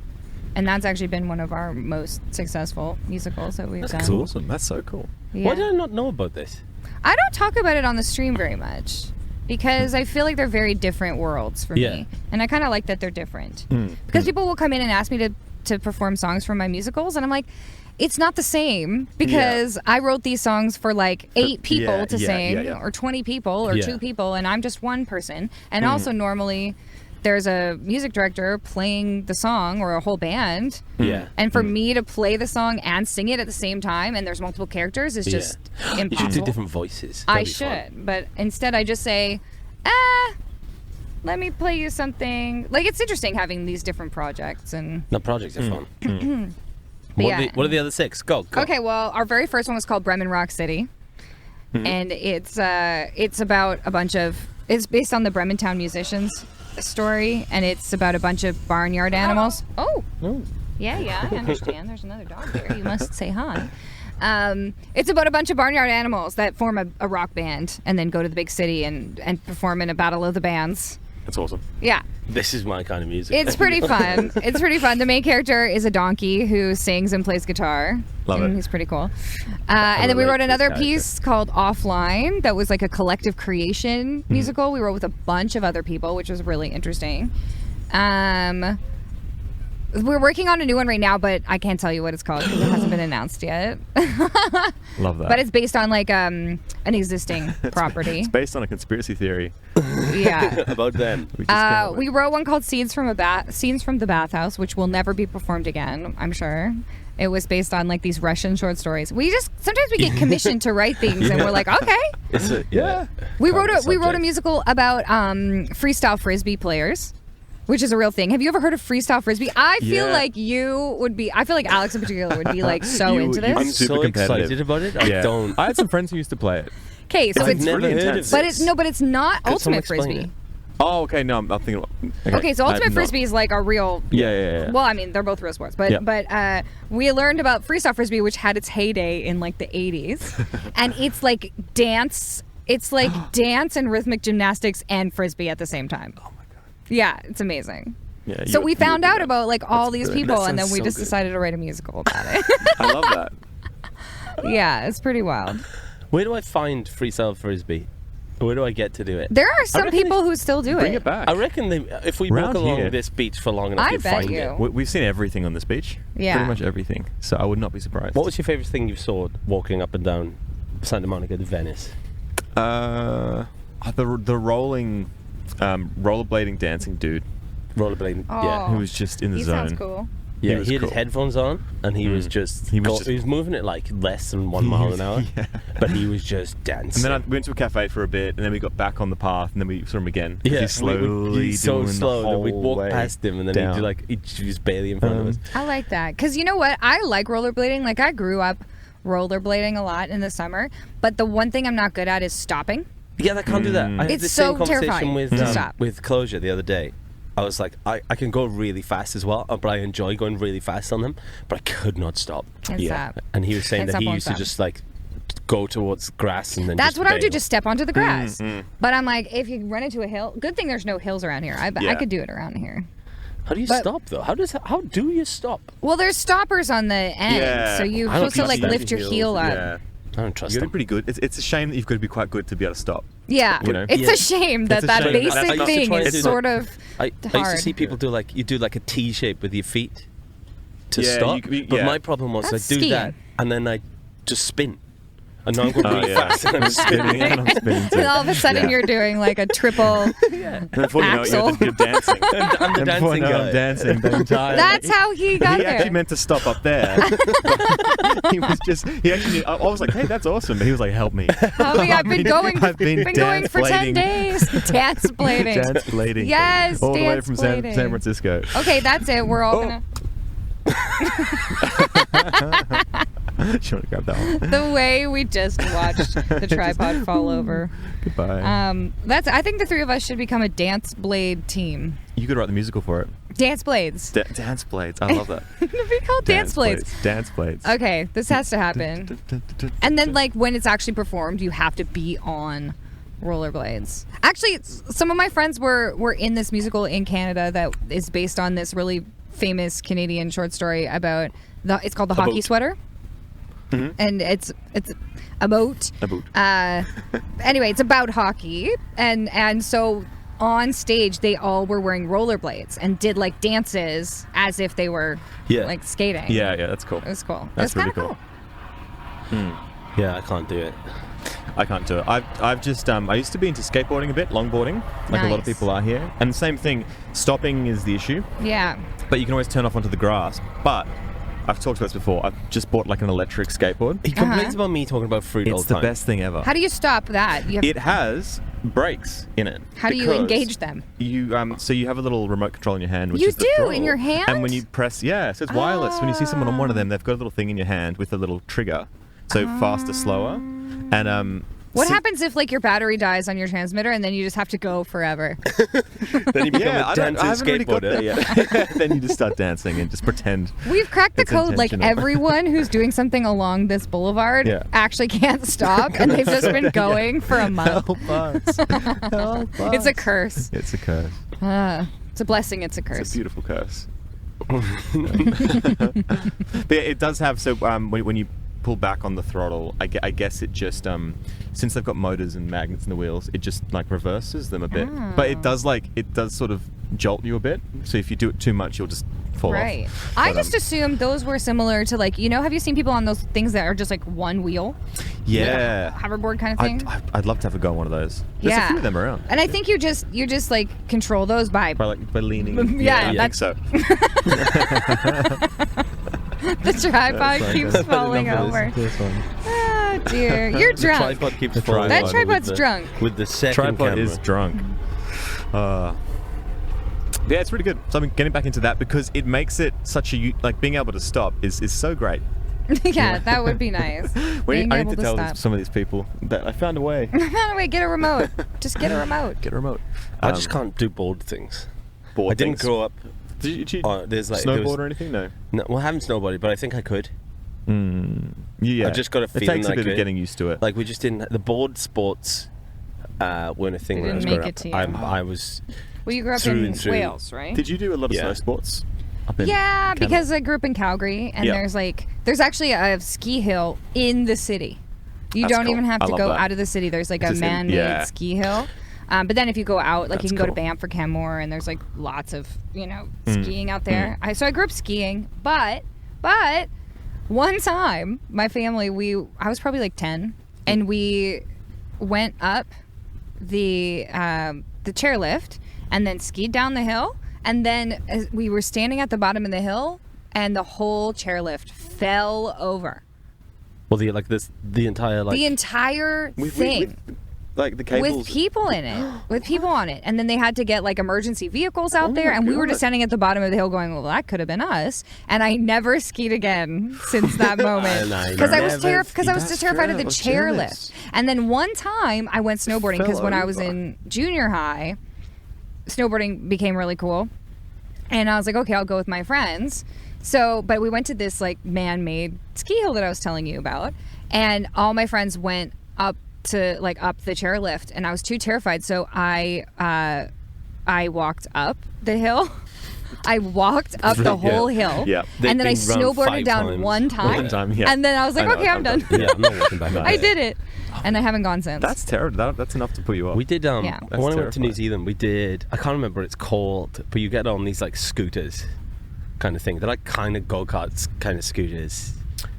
And that's actually been one of our most successful musicals that we've done. That's awesome. That's so cool. Yeah. Why did I not know about this? I don't talk about it on the stream very much because I feel like they're very different worlds for Yeah. me. And I kind of like that they're different. Because people will come in and ask me to perform songs from my musicals, and I'm like, it's not the same because I wrote these songs for like 8 people to sing or 20 people or Yeah. 2 people, and I'm just one person. And also normally there's a music director playing the song or a whole band. Yeah. And for me to play the song and sing it at the same time, and there's multiple characters, is just You impossible. should do different voices. I That'd be fun. should, but instead I just say, let me play you something. Like, it's interesting having these different projects. And No, projects are fun. But What are the other 6? Go. okay, well, our very first one was called Bremen Rock City, and it's about a bunch of. It's based on the Brementown musicians story, and it's about a bunch of barnyard animals. Oh. Yeah, I understand. There's another dog here. You must say hi. It's about a bunch of barnyard animals that form a rock band and then go to the big city and perform in a battle of the bands. That's awesome. Yeah. This is my kind of music. It's pretty fun. It's pretty fun. The main character is a donkey who sings and plays guitar. Love it. He's pretty cool. And then we relate wrote to this another character. piece called Offline that was like a collective creation musical. We wrote with a bunch of other people, which was really interesting. We're working on a new one right now, but I can't tell you what it's called because it hasn't been announced yet. Love that. But it's based on like an existing property. It's based on a conspiracy theory. Yeah. about them. We just can't We wrote one called Scenes from the Bathhouse, which will never be performed again, I'm sure. It was based on like these Russian short stories. Sometimes we get commissioned to write things, and we're like, okay. We wrote a musical about freestyle frisbee players, which is a real thing. Have you ever heard of freestyle frisbee? I feel like you would be. I feel like Alex in particular would be like so into this. I'm I'm super so competitive. excited about it. I don't. I had some friends who used to play it. Okay, so it's never pretty heard of intense. this. but it's not Could someone ultimate explain frisbee. it? Oh, okay. No, I'm thinking. Okay, so ultimate I'm not- frisbee is like a real. Yeah. Well, I mean, they're both real sports, but we learned about freestyle frisbee, which had its heyday in like the 80s, and it's like dance. It's like dance and rhythmic gymnastics and frisbee at the same time. Oh my god! Yeah, it's amazing. Yeah, So we found out that. about like all these brilliant. people, That and then sounds we so just good. decided to write a musical about it. I love that. Yeah, it's pretty wild. Where do I find freestyle frisbee? Where do I get to do it? There are some reckon people who still do Bring it. it back. I reckon if we Round walk along here. this beach for long enough, I you'll bet find you. it. We've seen everything on this beach. Yeah. Pretty much everything. So I would not be surprised. What was your favourite thing you saw walking up and down Santa Monica to Venice? the rolling, rollerblading dancing dude Rollerblading. Oh. Yeah. who was just in the He zone. sounds cool. Yeah, was he had his cool. headphones on, and he was just He was he was moving at like less than 1 mile an hour, Yeah. but he was just dancing. And then I went to a cafe for a bit, and then we got back on the path, and then we saw him again. yeah, He's slowly he's so doing slow the that we'd whole walk way past him, and then down. he'd do like he was barely in front of us. I like that because you know what? I like rollerblading. Like I grew up rollerblading a lot in the summer, but the one thing I'm not good at is stopping. Yeah, I can't do that. I had It's the so same conversation terrifying with to stop. with Closure the other day. I was like, I can go really fast as well, but I enjoy going really fast on them, but I could not stop. Can't stop. And he was saying Can't that stop, he won't used to stop. just like go towards grass and then That's just what I would do, bail. just step onto the grass. But I'm like, if you run into a hill, good thing there's no hills around here. I Yeah. could do it around here. How do you but- stop though? How do you stop? Well, there's stoppers on the end, Yeah. so you're I don't supposed to like trust lift your heels. heel up. Yeah. I don't trust You're them. pretty good. It's a shame that you've got to be quite good to be able to stop. Yeah, You know? it's Yeah. a shame that It's a that shame. basic That's not- thing It's is not- sort of I used hard. to see people do like you do like a T shape with your feet to Yeah, stop. you- But yeah. my problem was That's I do that skiing. and then I just spin. And now I'm going really fast and I'm spinning. And I'm spinning too. and all of a sudden Yeah. you're doing like a triple. And before you know it, Axel. you're dancing. I'm the And before dancing you know it, guy. I'm dancing the entire. That's how he got He there. actually meant to stop up there. But he was just. He actually. I was like, "Hey, that's awesome." But he was like, "Help me." Help me, I've been going. I've been going for 10 dance-blading. days. Dance blading. Dance blading. Yes, all the way dance from San blading. Francisco. Okay, that's it. We're all Oh. gonna. She want to grab that one. The way we just watched the tripod fall over. Goodbye. I think the three of us should become a dance blade team. You could write the musical for it. Dance blades. Dance blades. I love that. It'd be called dance blades. Dance blades. Okay, this has to happen. And then, like, when it's actually performed, you have to be on rollerblades. Actually, some of my friends were in this musical in Canada that is based on this really famous Canadian short story about it's called The Hockey boat. Sweater. Mm-hmm. And it's a boat. A boot. Anyway, it's about hockey, and so on stage they all were wearing rollerblades and did like dances as if they were Yeah. like skating. Yeah, that's cool. It was cool. That's it was really kinda cool. Yeah, I can't do it. I can't do it. I've just I used to be into skateboarding a bit, longboarding, like a lot of Nice. people are here. And the same thing, stopping is the issue, Yeah. but you can always turn off onto the grass. But I've talked about this before. I've just bought like an electric skateboard. He complains about me talking about fruit all It's the the time. best thing ever. How do you stop that? You have, It has brakes in it. how do you because engage them? You so you have a little remote control in your hand, which You is the do, throttle. in your hand? And when you press, so it's wireless. When you see someone on one of them, they've got a little thing in your hand with a little trigger, so faster, slower, and What so- happens if like your battery dies on your transmitter and then you just have to go forever? Then you become Yeah, a I dancing haven't really got skateboarder. there yet. Then you just start dancing and just pretend. We've cracked the It's code. Like intentional. everyone who's doing something along this boulevard Yeah. actually can't stop, and they've just been going for a month. Help us! Help us! It's a curse. It's a curse. It's a blessing. It's a curse. It's a beautiful curse. But yeah, it does have when you pull back on the throttle, I guess it just since they've got motors and magnets in the wheels, it just like reverses them a bit. But it does sort of jolt you a bit. So if you do it too much, you'll just fall Right. off. I But, just assumed those were similar to like, have you seen people on those things that are just like one wheel? yeah. Like a hoverboard kind of thing? I'd love to have a go on one of those. There's a few of them around. And I think you just like control those by By leaning. Yeah, I think that's- so. The tripod keeps falling over. Oh dear, you're The drunk. tripod keeps falling That over tripod's with the- drunk. With the second Tripod camera. is drunk. Yeah, it's really good. So I'm getting back into that because it makes it such a like being able to stop is so great. Yeah, that would be nice. Being I able need to to tell stop. some of these people that I found a way. Anyway, get a remote. Just get a remote. Get a remote. I just can't do board things. Board I didn't things. grow up. Did you There's like snowboard or anything? No. No, well, I haven't snowboarded, but I think I could. Yeah. I've just got a It feeling takes a that I bit of could. getting used to it. Like we just didn't. The board sports weren't a thing They when I was didn't growing make up. it to you. I was. Well, you grew up Through in and through. Wales, right? Did you do a lot of Yeah. snow sports? Up in Yeah, Canada? because I grew up in Calgary, and Yeah. there's actually a ski hill in the city. You That's don't cool. even have I to love go that. out of the city. There's like a Just in- man-made yeah. ski hill. But then if you go out, like you That's can go to cool. Banff or Canmore, and there's like lots of skiing out there. So I grew up skiing, but one time my family I was probably like 10, and we went up the chairlift and then skied down the hill, and then we were standing at the bottom of the hill, and the whole chairlift fell over. Well, the entire The entire thing. like the cables. With people in it, with people on it, and then they had to get like emergency vehicles out there, my and we were God. just standing at the bottom of the hill, going, "Well, that could have been us." And I never skied again since that moment And I because I was never because I was skied. just terrified of the I was jealous. chairlift. And then one time I went snowboarding because Fell when I was over. in junior high, snowboarding became really cool, and I was like, "Okay, I'll go with my friends." So, but we went to this like man-made ski hill that I was telling you about, and all my friends went up the chairlift, and I was too terrified, so I walked up the hill. I walked up the whole hill, Yeah. and then I They've been round snowboarded 5 down times. one time, One time, yeah. and then I was like, I know, "Okay, I'm I'm done." done. Yeah, I'm not walking back. I did it, and I haven't gone since. That's terrible. That's enough to put you off. We did. Yeah. When I went to terrifying. New Zealand, we did. I can't remember what it's called, but you get on these like scooters, kind of thing. They're like kind of go karts, kind of scooters.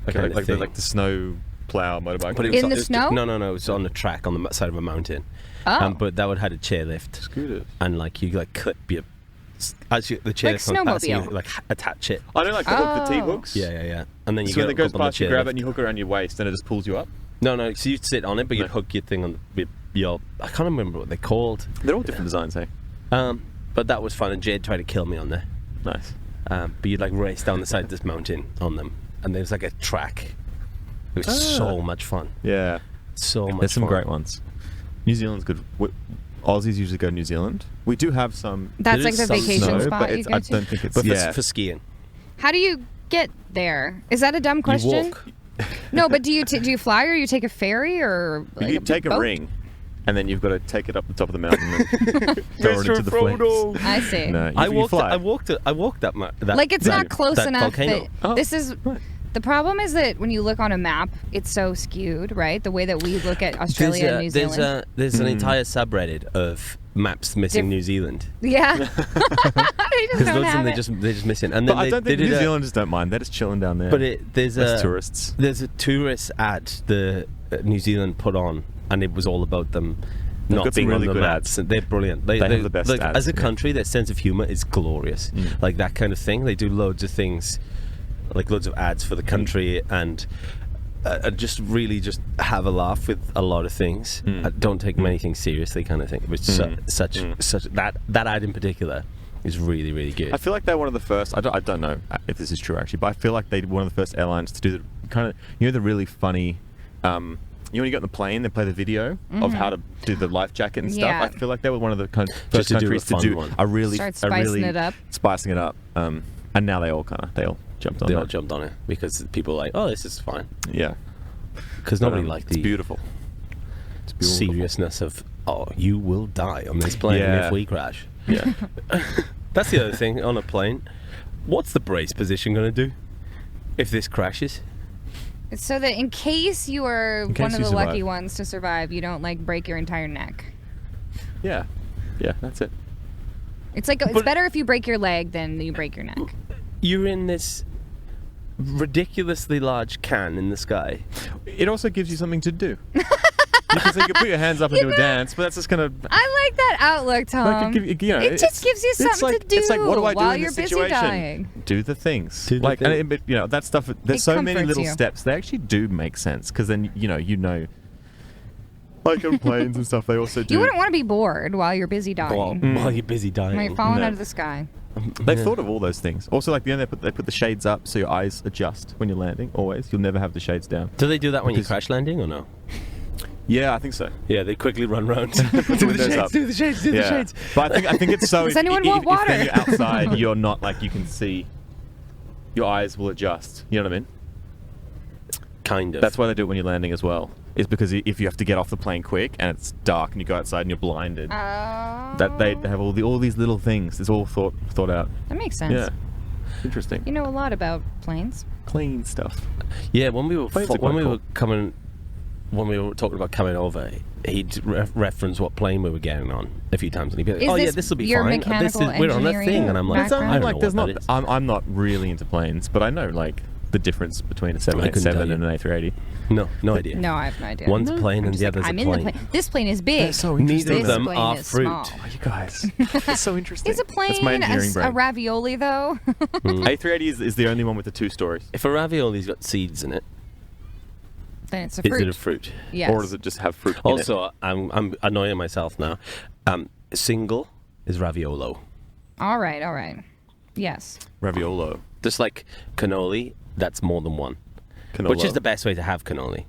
Okay, kind of like thing. the snow plow motorbike. But it In was, the it was- snow? No. It was on the track on the side of a mountain. Oh. But that would had a chairlift, Scooters. and like you like clip your the chairlift Like on past you, snowmobile. like attach it. I don't like the hook, the Oh. T-hooks. Yeah. And then you So when get it goes up on the past, you grab chairlift. it and you hook it around your waist, and it just pulls you up. No. So you'd sit on it, but you'd No. hook your thing on your. I can't remember what they're called. They're all different designs, hey? But that was fun, and Jade tried to kill me on there. Nice. But you'd like race down the side of this mountain on them, and there's like a track. It was Ah. so much fun. Yeah. So much. There's some fun. great ones. New Zealand's good. Aussies usually go to New Zealand. We do have some That's There like is the some vacation snow, spot but you it's, go I to. don't think it's But yeah. for skiing, How do you get there? Is that a dumb question? you walk. No, but do you fly or you take a ferry or like You take a boat? ring, and then you've got to take it up the top of the mountain and throw it into the flames. I see. No, I you walked. fly. I walked that. That Like it's that- not close that enough volcano. that Oh, this is. right. The problem is that when you look on a map, it's so skewed, right? The way that we look at Australia and New Zealand. There's an entire subreddit of maps missing New Zealand. Yeah. They just Because don't loads of have them it. they're just missing. And But then I don't they think did New a- Zealanders don't mind. They're just chilling down there. But there's As a tourists. There's a tourist ad the New Zealand put on, and it was all about them They've not got some being really on the good maps. ads. And they're brilliant. They have the best like, ads, as a yeah. country, their sense of humor is glorious. Like that kind of thing. They do loads of things, like loads of ads for the country, and just really just have a laugh with a lot of things. Don't take many things seriously, kind of thing. Which such that ad in particular is really, really good. I feel like they're one of the first. I don't know if this is true actually, but I feel like they're one of the first airlines to do the kind of the really funny. When you get on the plane, they play the video of how to do the life jacket and stuff. Yeah. I feel like they were one of the Just first to do a countries to fun do one. a really, Start a spicing really it up. spicing it up. And now they all jumped on. They that. all jumped on it because people are like, oh, this is fine. Yeah, Because nobody liked it's the beautiful. It's beautiful. seriousness of, oh, you will die on this plane Yeah. if we crash. Yeah. That's the other thing on a plane. What's the brace position going to do if this crashes? It's so that in case you are In one case of you the survive. lucky ones to survive, you don't like break your entire neck. Yeah, that's it. It's like it's But- better if you break your leg than you break your neck. You're in this ridiculously large can in the sky. It also gives you something to do. You can put your hands up and do a dance, but that's just gonna. I like that outlook, Tom. It just gives you something to do it's like, what do I do while in you're this busy situation? dying. Do the things. Do the like, thing. and that stuff. There's It so many comforts little you. steps. They actually do make sense because then you know. Like on planes and stuff, they also do. You wouldn't want to be bored while you're busy dying. While you're busy dying. When you're falling No. out of the sky. They've thought of all those things. Also, like they put the shades up so your eyes adjust when you're landing. Always, you'll never have the shades down. Do they do that when you're Because- crash landing or no? Yeah, I think so. Yeah, they quickly run around. Put the windows up. Do the shades, do the shades. But I think it's so. Does anyone want water? If then you're outside, you're not like you can see. Your eyes will adjust. You know what I mean? Kind of. That's why they do it when you're landing as well. Is because if you have to get off the plane quick and it's dark and you go outside and you're blinded, that they have all these little things. It's all thought out. That makes sense. Yeah, interesting. You know a lot about planes. Clean stuff. Yeah, when we were Planes are quite cool. when we were talking about coming over, he'd reference what plane we were getting on a few times, and he'd be like, Is "Oh yeah, this this will be your fine. mechanical We're on a engineering thing," and I'm like, background? "I don't like, know there's what not. that is." I'm not really into planes, but I know like the difference between a couldn't tell 787 you. and an A380. No idea. No, I have no idea. One's a plane and Just the like, other's I'm a in the plane. plane. This plane is big. That's so Neither interesting. of them plane are is fruit. small. Oh, you guys, that's so interesting. Is a That's my plane engineering a brain. ravioli though? A380 is the only one with the 2 stories. If a ravioli's got seeds in it, Then it's a is fruit. it a fruit? Yes. Or does it just have fruit in it? Also, I'm annoying myself now. Single is raviolo. All right. Yes. Raviolo. Just like cannoli, that's more than one. Cannolo. Which is the best way to have cannoli.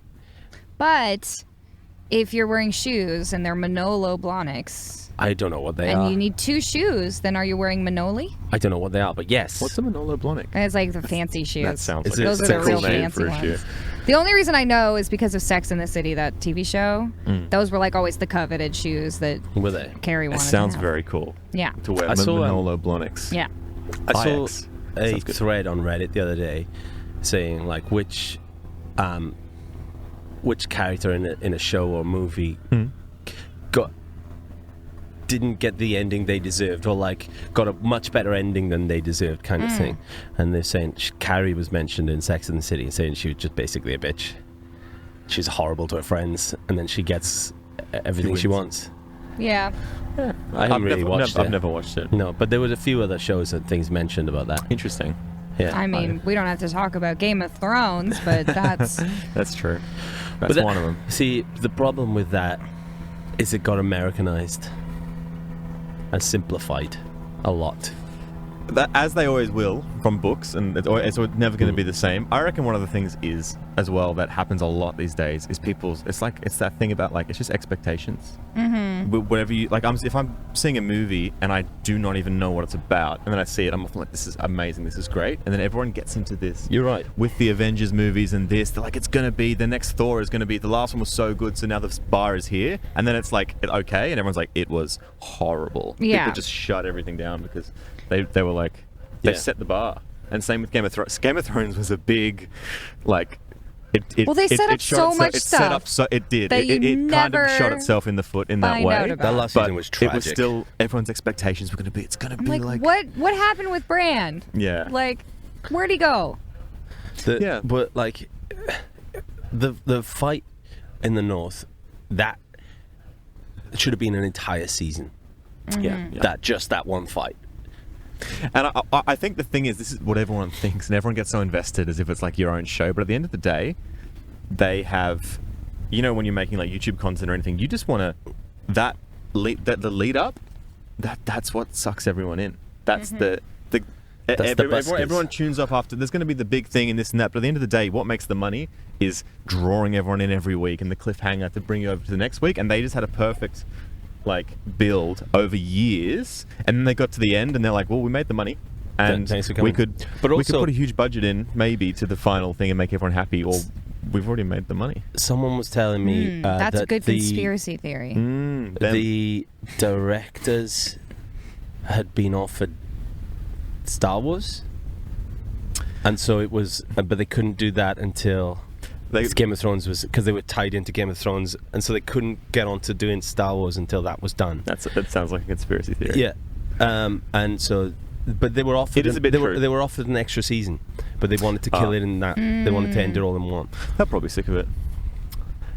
But if you're wearing shoes and they're Manolo Blahniks I don't know what they and are. you need 2 shoes, then are you wearing Manoli? I don't know what they are, but yes. What's a Manolo Blahnik? It's like the fancy shoes. That sounds Is like it- Those it's are a the cool real name fancy for a shoe. ones. The only reason I know is because of Sex and the City, that TV show. Those were like always the coveted shoes that Were they? Carrie It wanted sounds to have. very cool Yeah. to wear I saw, Manolo Blahniks. Yeah. I saw IX. a Sounds good. thread on Reddit the other day saying like which character in a show or movie didn't get the ending they deserved, or like got a much better ending than they deserved, kind of thing. And they're saying Carrie was mentioned in Sex and the City, saying she was just basically a bitch. She's horrible to her friends, and then she gets everything she wants. Yeah. I haven't really watched it. I've never watched it. No, but there was a few other shows and things mentioned about that. Interesting. Yeah. I mean, we don't have to talk about Game of Thrones, but that's That's true. That's But one of them. See, the problem with that is it got Americanized and simplified a lot. As they always will from books, and it's never going to be the same. I reckon one of the things is as well that happens a lot these days is people's. It's that thing about like it's just expectations. Whatever you like, if I'm seeing a movie and I do not even know what it's about, and then I see it, I'm often like, this is amazing, this is great, and then everyone gets into this. You're right. With the Avengers movies and this, they're like, it's going to be the next Thor is going to be the last one was so good, so now the bar is here, and then it's like okay, and everyone's like, it was horrible. Yeah. People just shut everything down because they were like, they Yeah. set the bar. And same with Game of Thrones. Game of Thrones was a big, like, Well, they set up so much it set up stuff it did. that It you kind of never shot itself in the foot in that find way. out about. That last But season was it tragic. was still everyone's expectations were going to be. It's going to I'm be like, like what happened with Bran? Yeah. Like, where'd he go? Yeah. But like the fight in the north, that should have been an entire season. yeah. That one fight. And I think the thing is, this is what everyone thinks, and everyone gets so invested as if it's like your own show. But at the end of the day, they have, when you're making like YouTube content or anything, you just want to the lead up. That's what sucks everyone in. That's the everyone tunes up after. There's going to be the big thing and this and that. But at the end of the day, what makes the money is drawing everyone in every week and the cliffhanger to bring you over to the next week. And they just had a perfect build over years, and then they got to the end and they're like, well, we made the money and Thanks for we coming. could But we could also- put a huge budget in maybe to the final thing and make everyone happy, or we've already made the money. Someone was telling me That's that a good the, conspiracy theory. the directors had been offered Star Wars, and so it was, but they couldn't do that until Game of Thrones was, because they were tied into Game of Thrones, and so they couldn't get on to doing Star Wars until that was done. that sounds like a conspiracy theory. Yeah, and so, but they were offered. It is a bit true. They were offered an extra season, but they wanted to kill it in that. They wanted to end it all in one. They're probably sick of it.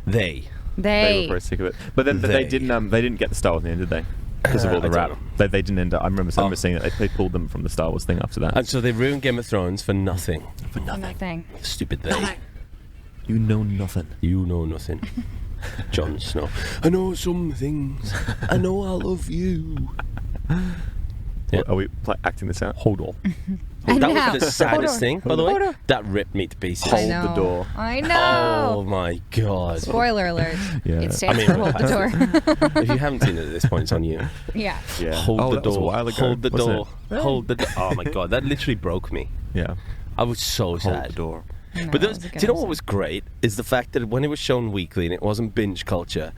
They. They were very sick of it. But then they didn't get the Star Wars in the end, did they? Because of all the rap. They didn't end up. I remember seeing that they pulled them from the Star Wars thing after that. And so they ruined Game of Thrones for nothing. For nothing. Stupid thing. You know nothing. You know nothing. Jon Snow. I know some things. I know I love you. Yeah. Are we acting this out? Hold on. That was the saddest thing, by the way. That ripped me to pieces. Hold the door. I know. Oh my god. Spoiler alert. Yeah. It stands for hold the door. If you haven't seen it at this point, it's on you. Yeah. Hold the that was a door. while ago, Hold the wasn't door. it? Hold the door. Oh my god, that literally broke me. Yeah. I was so sad. Hold the door. No, But that was a do good you know what episode. was great? Is the fact that when it was shown weekly and it wasn't binge culture,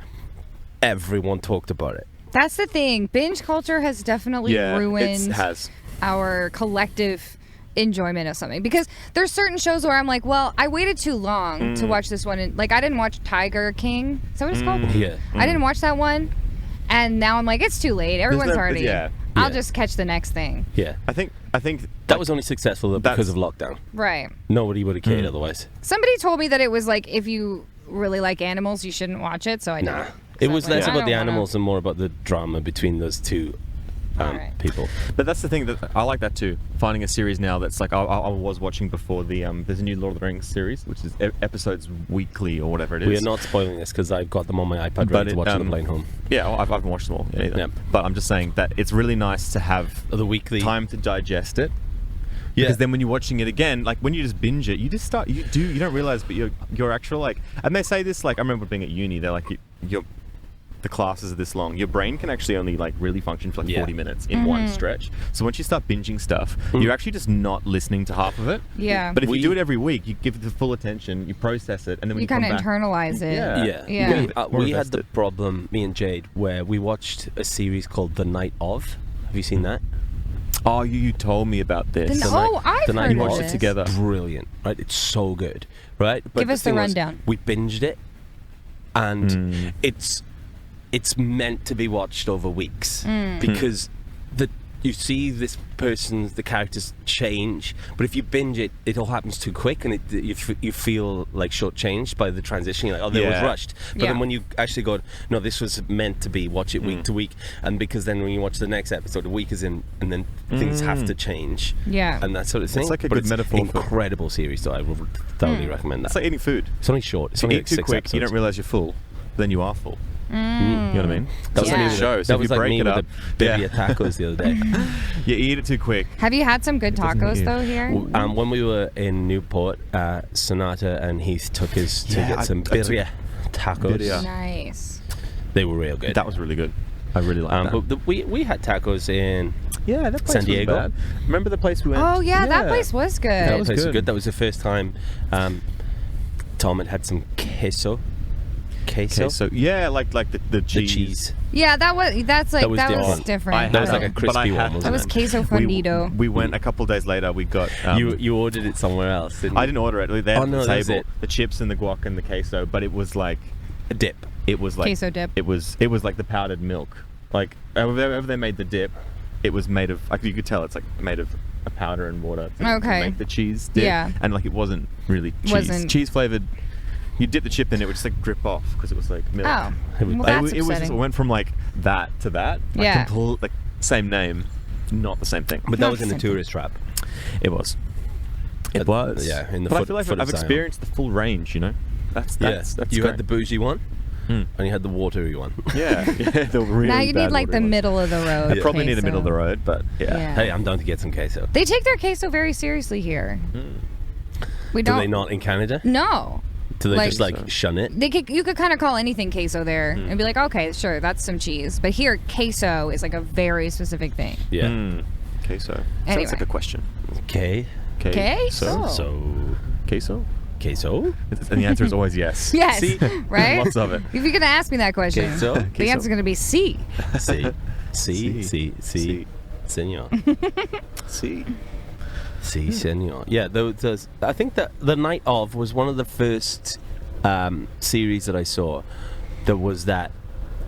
everyone talked about it. That's the thing. Binge culture has definitely ruined It has. our collective enjoyment of something. Because there's certain shows where I'm like, well, I waited too long to watch this one. Like, I didn't watch Tiger King. Is that what it's called? Yeah. I didn't watch that one. And now I'm like, it's too late. Everyone's already... Yeah. I'll just catch the next thing. Yeah. I think That was only successful because of lockdown. Right. Nobody would have cared otherwise. Somebody told me that it was like, if you really like animals, you shouldn't watch it. So I didn't. It So was I was less like, I about the don't wanna- animals and more about the drama between those two Alright. people. But that's the thing that I like that too. Finding a series now that's like I was watching before there's a new Lord of the Rings series, which is episodes weekly or whatever it is. We are not spoiling this because I've got them on my iPad ready to watch on the plane home. Yeah, I haven't watched them all either. Yeah. But I'm just saying that it's really nice to have The weekly time to digest it. Yeah. Because then when you're watching it again, like when you just binge it, you don't realize, but your actual like, and they say this like I remember being at uni, they're like the classes are this long. Your brain can actually only like really function for like 40 minutes in one stretch. So once you start binging stuff, you're actually just not listening to half of it. Yeah. But if you do it every week, you give it the full attention, you process it, and then when You you come kind of back, internalize it. Yeah. We had the problem, me and Jade, where we watched a series called The Night Of. Have you seen that? Oh, you told me about this. I've heard of watched this. it together. Brilliant, right? It's so good, right? But Give us the thing was, rundown. we binged it, and it's meant to be watched over weeks because you see the characters change, but if you binge it, it all happens too quick, and you feel like shortchanged by the transition. You're like, oh, they was rushed. But then when you actually go, no, this was meant to be, watch it week to week, and because then when you watch the next episode, a week is in, and then things have to change. Yeah. And that sort of thing. It's like a but good it's metaphor for- incredible series, so I would thoroughly recommend that. It's like eating food. It's only short. It's If only you like eat too 6 quick, episodes. you don't realize you're full. Then you are full. You know what I mean? That was Yeah. like the show. So that if was you like break me it with up, the bibia tacos the other day. You eat it too quick. Have you had some good doesn't tacos eat. though here? When we were in Newport, Sonata and Heath took us to Yeah, get some I took- birria tacos. Birria. Nice. They were real good. That was really good. I really liked that. But we had tacos in Yeah, that place San Diego. was bad. Remember the place we went? Oh yeah, that place was good. that was place was good. good. That was the first time Tom had some queso. So yeah, like the cheese. The cheese. Yeah, that was That was different. different. That was like a but I crispy had one, them. wasn't That was it? queso fundido. We went a couple of days later. We got You ordered it somewhere else, didn't you? I didn't order it. They had Oh, no, the that was table, it. the chips and the guac and the queso, but it was like A dip. it was like Queso dip. It was like the powdered milk. Like however they made the dip, it was made of like you could tell it's like made of a powder and water to Okay. make the cheese dip. Yeah. And like it wasn't really cheese. Wasn't- Cheese flavored. You dip the chip in, it would just like drip off because it was like milk. Oh, It was- well, Like, that's it was just, upsetting. it went from like that to that. Like Yeah. like same name, not the same thing. But that Not was in the the same thing. tourist trap. It was. It was. Yeah, in the but foot- I feel like foot of I've Zion. experienced the full range. You know, that's You great. had the bougie one, and you had the watery one. yeah, the really Now you need bad like the watery one. middle of the road. I probably need the queso. middle of the road, but yeah. Yeah. Hey, I'm down to get some queso. They take their queso very seriously here. We Do don't. they not in Canada? No. Do they Like- just like shun it? You could kind of call anything queso there and be like, okay, sure, that's some cheese. But here, queso is like a very specific thing. Yeah. Queso. Anyway. Sounds like a question. Okay. Queso? So. Queso? Queso? And the answer is always yes. Yes, See? right? Lots of it. If you're gonna ask me that question, Queso? the Queso. answer's gonna be C. See. Si. See, senor. See. See, senor. Yeah, I think that The Night Of was one of the first series that I saw. There was that.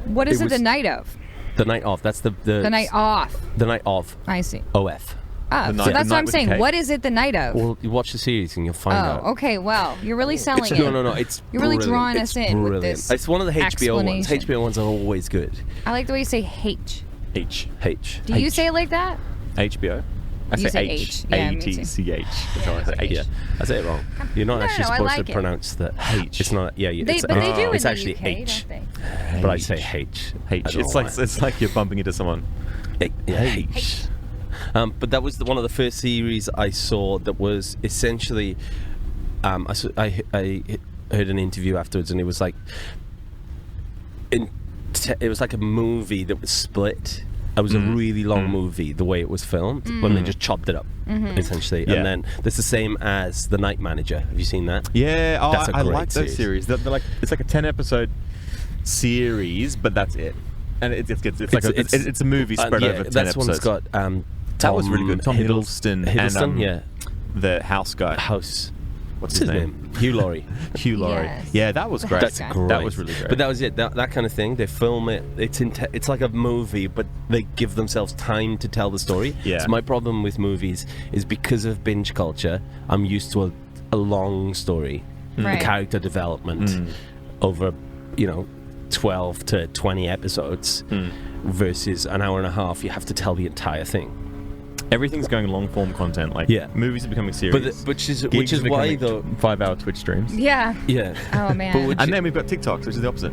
What is It it? The was- night of. The Night Of. That's the The night off. The Night Of. I see. OF. of. The So night- that's the what night I'm with saying. Kate. What is it the night of? Well, you watch the series and you'll find out. Oh, okay. Well, you're really selling it. No. It's You're really brilliant. drawing It's us in with brilliant. this It's one of the HBO ones. explanation. HBO ones are always good. I like the way you say H. H. H. Do you say it like that? HBO. I You say say H. H. Yeah, me too. A-T-C-H. That's how I say H. Yeah, I say it wrong. You're not No, actually no, I supposed like to it. pronounce the H. It's not. Yeah, But they do It's in actually the UK, H, don't they? but I say H. H. I don't It's know like why. it's like you're bumping into someone. H. But that was one of the first series I saw that was essentially. I heard an interview afterwards, and it was like. It was like a movie that was split. It was a really long movie, the way it was filmed, when they just chopped it up, essentially. Yeah. And then that's the same as The Night Manager. Have you seen that? Yeah, That's a I great like those series. They're like it's like a 10-episode series, but that's it. And it's a movie spread over 10 that's episodes. one's got. That was really good. Tom Hiddleston and yeah. the house guy. House. What's his name? Hugh Laurie. Hugh Laurie. Yes. Yeah, that was The great. house That's guy. great. That was really great. But that was it. That kind of thing. They film it. It's like a movie, but they give themselves time to tell the story. Yeah. So my problem with movies is because of binge culture. I'm used to a long story, Right. a character development over, 12 to 20 episodes versus an hour and a half. You have to tell the entire thing. Everything's going long form content. Like movies are becoming series. Which is Gigs are why becoming though. 5-hour Twitch streams. Yeah. Yeah. Oh man. But which, And then we've got TikToks, which is the opposite.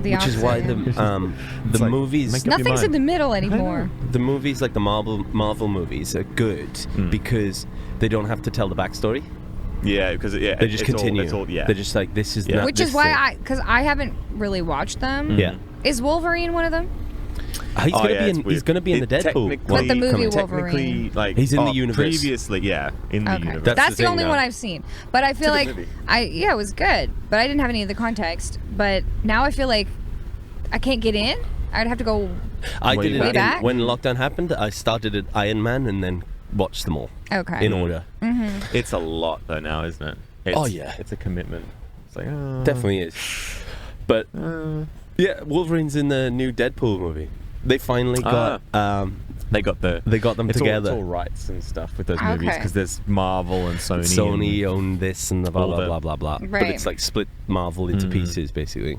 The which is why opposite. the like, movies. make up your Nothing's in mind. the middle anymore. The movies like the Marvel movies are good because they don't have to tell the backstory. Yeah, because They just it's continue. All, yeah. They're just like this is Yeah. not Which this is why thing. because I haven't really watched them. Yeah. Is Wolverine one of them? He's gonna yeah, be it's in. weird. He's gonna be in the Deadpool. Technically- But the movie coming. Wolverine. Technically, like He's in the universe. Previously, yeah, in the Okay. universe. That's That's the the thing only now. one I've seen. But I feel a good like movie. it was good, but I didn't have any of the context. But now I feel like I can't get in. I'd have to go. I Way did it back. again Back? when lockdown happened. I started at Iron Man and then watched them all Okay. in order. It's a lot though now, isn't it? Oh, yeah. it's a commitment. It's like Definitely is. But yeah, Wolverine's in the new Deadpool movie. They finally got. They got them together. It's all rights and stuff with those Okay. movies because there's Marvel and Sony. Sony and, owned this and the blah all blah the- blah blah blah. But Right. it's like split Marvel into pieces basically.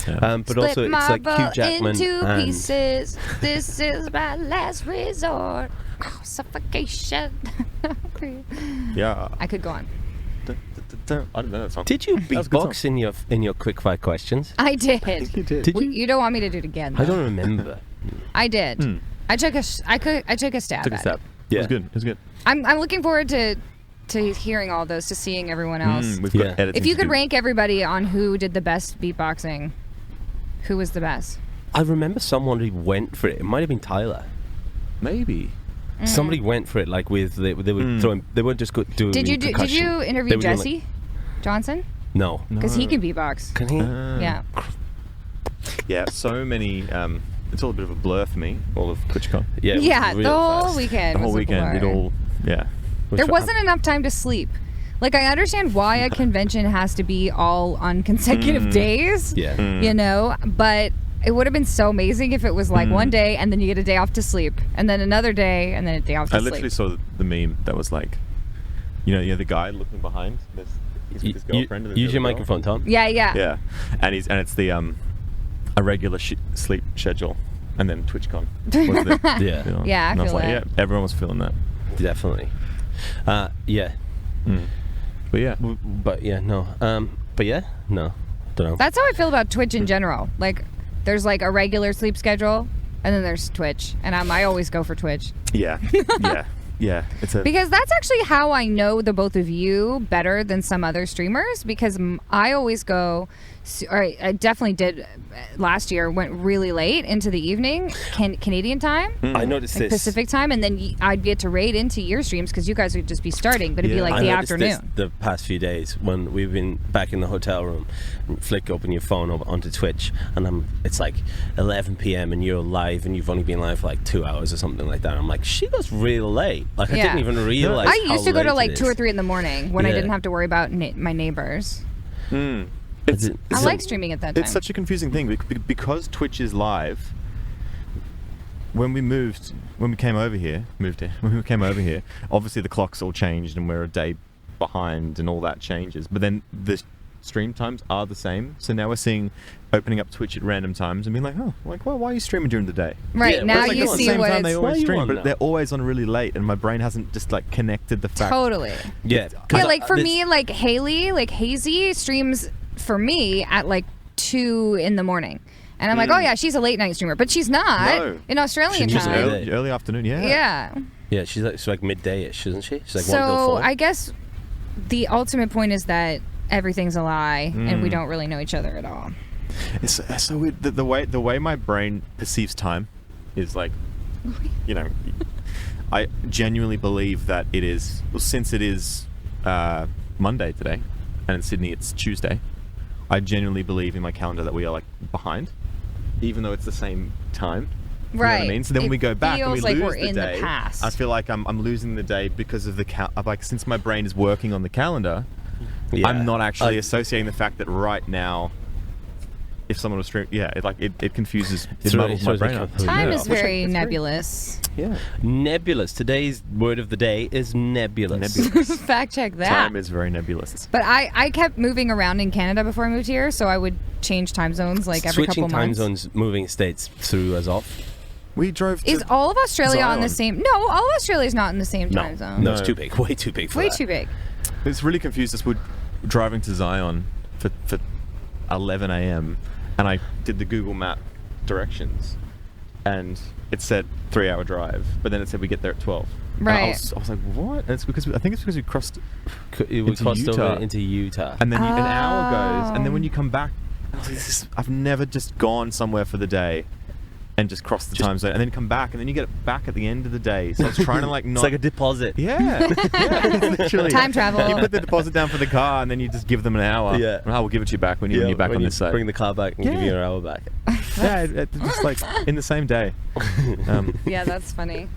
Yeah. But Split also it's like Marvel Hugh Jackman into and pieces. This is my last resort. Oh, suffocation. yeah. I could go on. I don't know that song. Did you was a good beatbox in your quickfire questions? I did. You did. Did you? You don't want me to do it again? I though. don't remember. I did. I took a stab. Took a at step. it. It Yeah. was good. It was good. I'm looking forward to hearing all those, to seeing everyone else. We've got Yeah. editing If you to could do. rank everybody on who did the best beatboxing, who was the best? I remember someone who went for it. It might have been Tyler. maybe. Somebody went for it, like with they were throwing. They weren't just doing. Did you interview They were doing, like- Jesse Johnson? No. Because he can beatbox. Can he? Yeah. Yeah, so many. It's all a bit of a blur for me. All of TwitchCon. Yeah. it was Yeah, real the whole fast. weekend. The whole was a weekend. It blur. all. Yeah. There wasn't enough time to sleep. Like, I understand why a convention has to be all on consecutive days. Yeah. You know, but it would have been so amazing if it was like one day and then you get a day off to sleep, and then another day and then a day off to I sleep. literally saw the meme that was like, the guy looking behind. He's with his girlfriend. and there's Use the your other girl. microphone, Tom. Yeah. Yeah, and it's the a regular sleep schedule, and then TwitchCon. Was the, Yeah. Yeah, I and I was feel like, that. yeah, everyone was feeling that. Definitely. Yeah. But yeah, But yeah, no. But yeah, no. Don't know. That's how I feel about Twitch in general. Like, there's like a regular sleep schedule, and then there's Twitch, and I always go for Twitch yeah. It's a because that's actually how I know the both of you better than some other streamers. Because I always go, or I definitely did last year. Went really late into the evening, Canadian time. I noticed Like this. Pacific time, and then I'd get to raid into your streams because you guys would just be starting, but it'd be Yeah. like I the noticed this afternoon. the past few days when we've been back in the hotel room. Flick open your phone over onto Twitch, and it's like 11 p.m. and you're live, and you've only been live for like 2 hours or something like that. I'm like, she goes real late. Like I Yeah. didn't even realize. I used to go to how late like it 2 or is. 3 in the morning when I Yeah. didn't have to worry about my neighbors. It's, I I so- like streaming at that time. It's such a confusing thing because Twitch is live. when we came over here, obviously the clocks all changed and we're a day behind and all that changes. But then the stream times are the same. So now we're seeing opening up Twitch at random times and being like, oh, like, well, why are you streaming during the day? Right, Yeah, now whereas, like, you at the see same what time they it's... always Why are you stream, on but now? they're always on really late, and my brain hasn't just like connected the fact. Totally. Yeah. Yeah, like for me, like Haley, like Hazy streams for me at like 2 in the morning. And I'm like, oh yeah, she's a late night streamer. But she's not No. in Australian She's time. early. Early afternoon, yeah. Yeah. Yeah, she's like midday-ish, isn't she? She's like 1 till So 4. I guess the ultimate point is that everything's a lie and we don't really know each other at all. It's so weird. The way my brain perceives time is like, you know, I genuinely believe that it is, well, since it is Monday today, and in Sydney it's Tuesday, I genuinely believe in my calendar that we are like behind, even though it's the same time. You know what I Right. mean? So then when we go back and we feels like lose we're the in day, the past. I feel like I'm losing the day because of like since my brain is working on the calendar, Yeah. I'm not actually associating the fact that right now, if someone was streaming, it confuses, it Throws- muddles my throws me brain up. completely Time Yeah. is very nebulous. Yeah. Nebulous. Today's word of the day is nebulous. Nebulous. Fact check that. Time is very nebulous. But I kept moving around in Canada before I moved here, so I would change time zones like every Switching couple time months. zones, moving states threw us off. We drove to Is all of Australia on the Zion. same? No, all of Australia is not in the same time zone. No, it's No. too big. Way too big for Way that. too big. It's really confused us. We're driving to Zion for 11 a.m. and I did the Google Map directions, and it said 3-hour drive, but then it said we get there at 12. And I Right. was like, what? And it's because I think it's because we crossed, We Into crossed Utah. over into Utah. and then an hour goes, and then Oh. when you come back, I was like, I've never just gone somewhere for the day and just crossed the time zone, and then come back, and then you get it back at the end of the day. So I was trying to like not. It's like a deposit. Yeah, yeah, literally. Time travel. You put the deposit down for the car, and then you just give them an hour. Yeah. And we'll give it to you back when you're back when on you this side. bring the car back and give Yeah. you an hour back. Yeah, it's just like in the same day. Yeah, that's funny.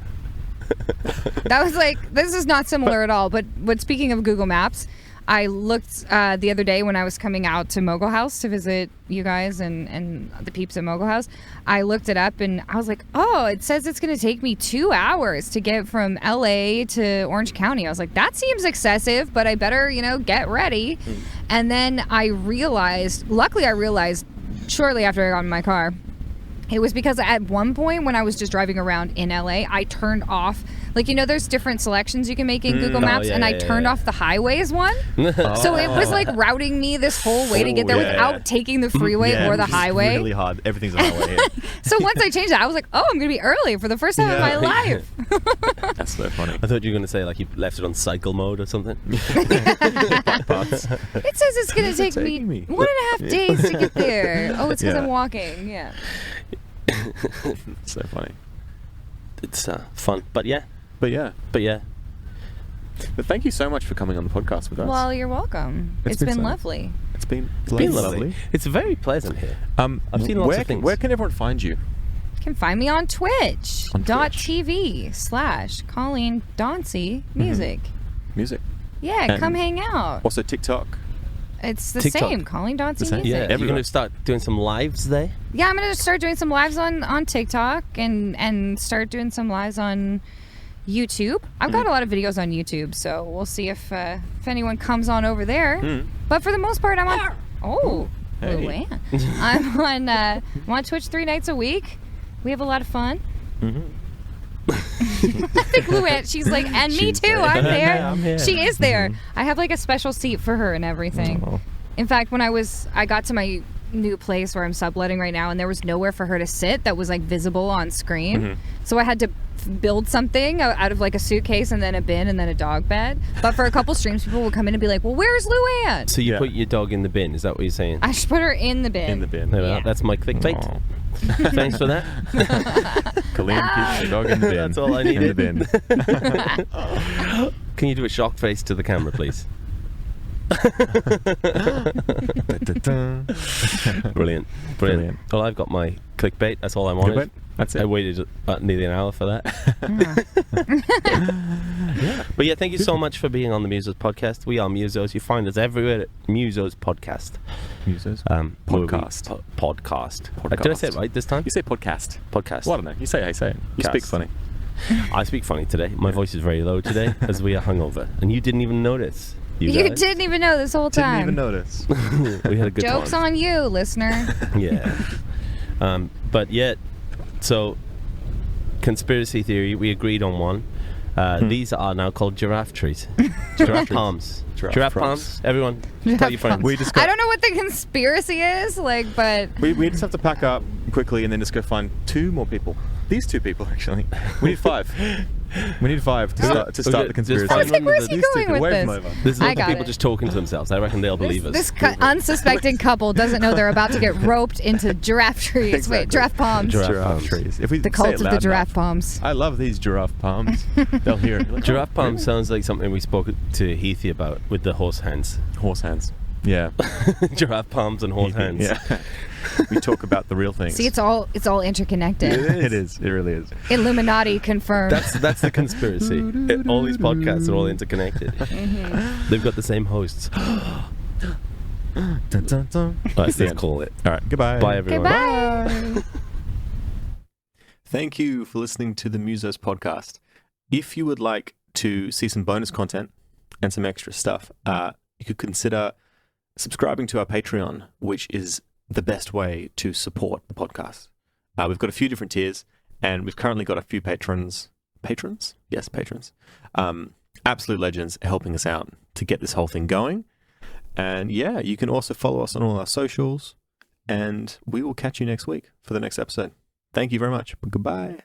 That was like, this is not similar at all. But speaking of Google Maps, I looked the other day when I was coming out to Mogul House to visit you guys and the peeps at Mogul House. I looked it up and I was like, oh, it says it's going to take me 2 hours to get from LA to Orange County. I was like, that seems excessive, but I better, get ready. And then luckily I realized shortly after I got in my car, it was because at one point when I was just driving around in LA, I turned off, there's different selections you can make in Google Maps, yeah, and I yeah, turned yeah. off the highways one. So it was like routing me this whole way to get there Oh, yeah. without taking the freeway or the it's highway. really hard. Everything's on the highway here. So once I changed that, I was like, oh, I'm going to be early for the first time in my Yeah. life. That's so funny. I thought you were going to say like you left it on cycle mode or something. Parts. It says it's going to take me taking me? 1.5 days to get there. Oh, it's because Yeah. I'm walking. Yeah. So funny. It's fun, but yeah. But yeah. But thank you so much for coming on the podcast with us. Well, you're welcome. It's It's been been so- lovely. it's been Lovely. It's very pleasant here. I've seen lots where of things. Where can everyone find you? You can find me on Twitch. On Twitch. .tv/Colleen Dauncey Music. Music. Yeah, And- come hang out. Also TikTok. It's the TikTok. same, Colleen Dauncey The same? Music. Yeah, you're everywhere. going to start doing some lives there. Yeah, I'm gonna start doing some lives on TikTok and start doing some lives on YouTube. I've got a lot of videos on YouTube, so we'll see if anyone comes on over there. But for the most part, I'm on. Oh, Hey. Luann. I'm on Twitch 3 nights a week. We have a lot of fun. I think Luann, she's like, and me She's too. there. I'm there. I'm here. She is there. I have like a special seat for her and everything. Oh. In fact, when I got to my new place where I'm subletting right now, and there was nowhere for her to sit that was like visible on screen, so I had to build something out of like a suitcase and then a bin and then a dog bed. But for a couple streams, people would come in and be like, "Well, where's Luann?" So you Yeah. put your dog in the bin. Is that what you're saying? I should put her in the bin. In the bin. No, Yeah. That's my clickbait. Aw. Thanks for that. Colleen keeps the dog in the bin. That's all I In the needed. bin. Can you do a shock face to the camera, please? Da-da-da. Brilliant. Brilliant. Well, I've got my clickbait. That's all I wanted. Clickbait? That's it. I waited nearly an hour for that. But But yeah, thank you so much for being on the MUSOS podcast. We are MUSOS. You find us everywhere at MUSOS podcast. MUSOS? Podcast. Podcast. Did I say it right this time? You say podcast. Podcast. Well, I don't know. You say it. You Cast. speak funny. I speak funny today. My voice is very low today as we are hungover. And you didn't even notice. You guys. didn't even know this whole time. Didn't even notice. We had a good Joke's time. on you, listener. Yeah. But yet, so conspiracy theory, we agreed on one. These are now called giraffe trees. Giraffe palms. Giraffe palms. Everyone, tell your friends. We just I don't know what the conspiracy is, like, but we just have to pack up quickly and then just go find 2 more people. These 2 people, actually. We need 5. We need 5 to start the conspiracy. I was like, where's he These 2 going people. with Wave them this? over. This is I like the got people it. just talking to themselves. I reckon they'll believe us. this unsuspecting couple doesn't know they're about to get roped into giraffe trees. Exactly. Wait, giraffe palms. Giraffe palms. trees. If we The say cult it of the loud giraffe enough, palms. I love these giraffe palms. They'll hear it. Like, Giraffe oh, palm sounds like something we spoke to Heathy about with the horse hands. Horse hands. Yeah. Giraffe palms and horse hands. Yeah. We talk about the real things. See, it's all interconnected. It is. It really is. Illuminati confirmed. That's the conspiracy. All these podcasts are all interconnected. They've got the same hosts. Dun, dun, dun. Let's the end. call it. All right. Goodbye. Bye, everyone. Goodbye. Thank you for listening to the MUSOS podcast. If you would like to see some bonus content and some extra stuff, you could consider subscribing to our Patreon, which is the best way to support the podcast. We've got a few different tiers, and we've currently got a few patrons. Patrons? Yes, patrons. Absolute legends helping us out to get this whole thing going. And yeah, you can also follow us on all our socials, and we will catch you next week for the next episode. Thank you very much. Goodbye.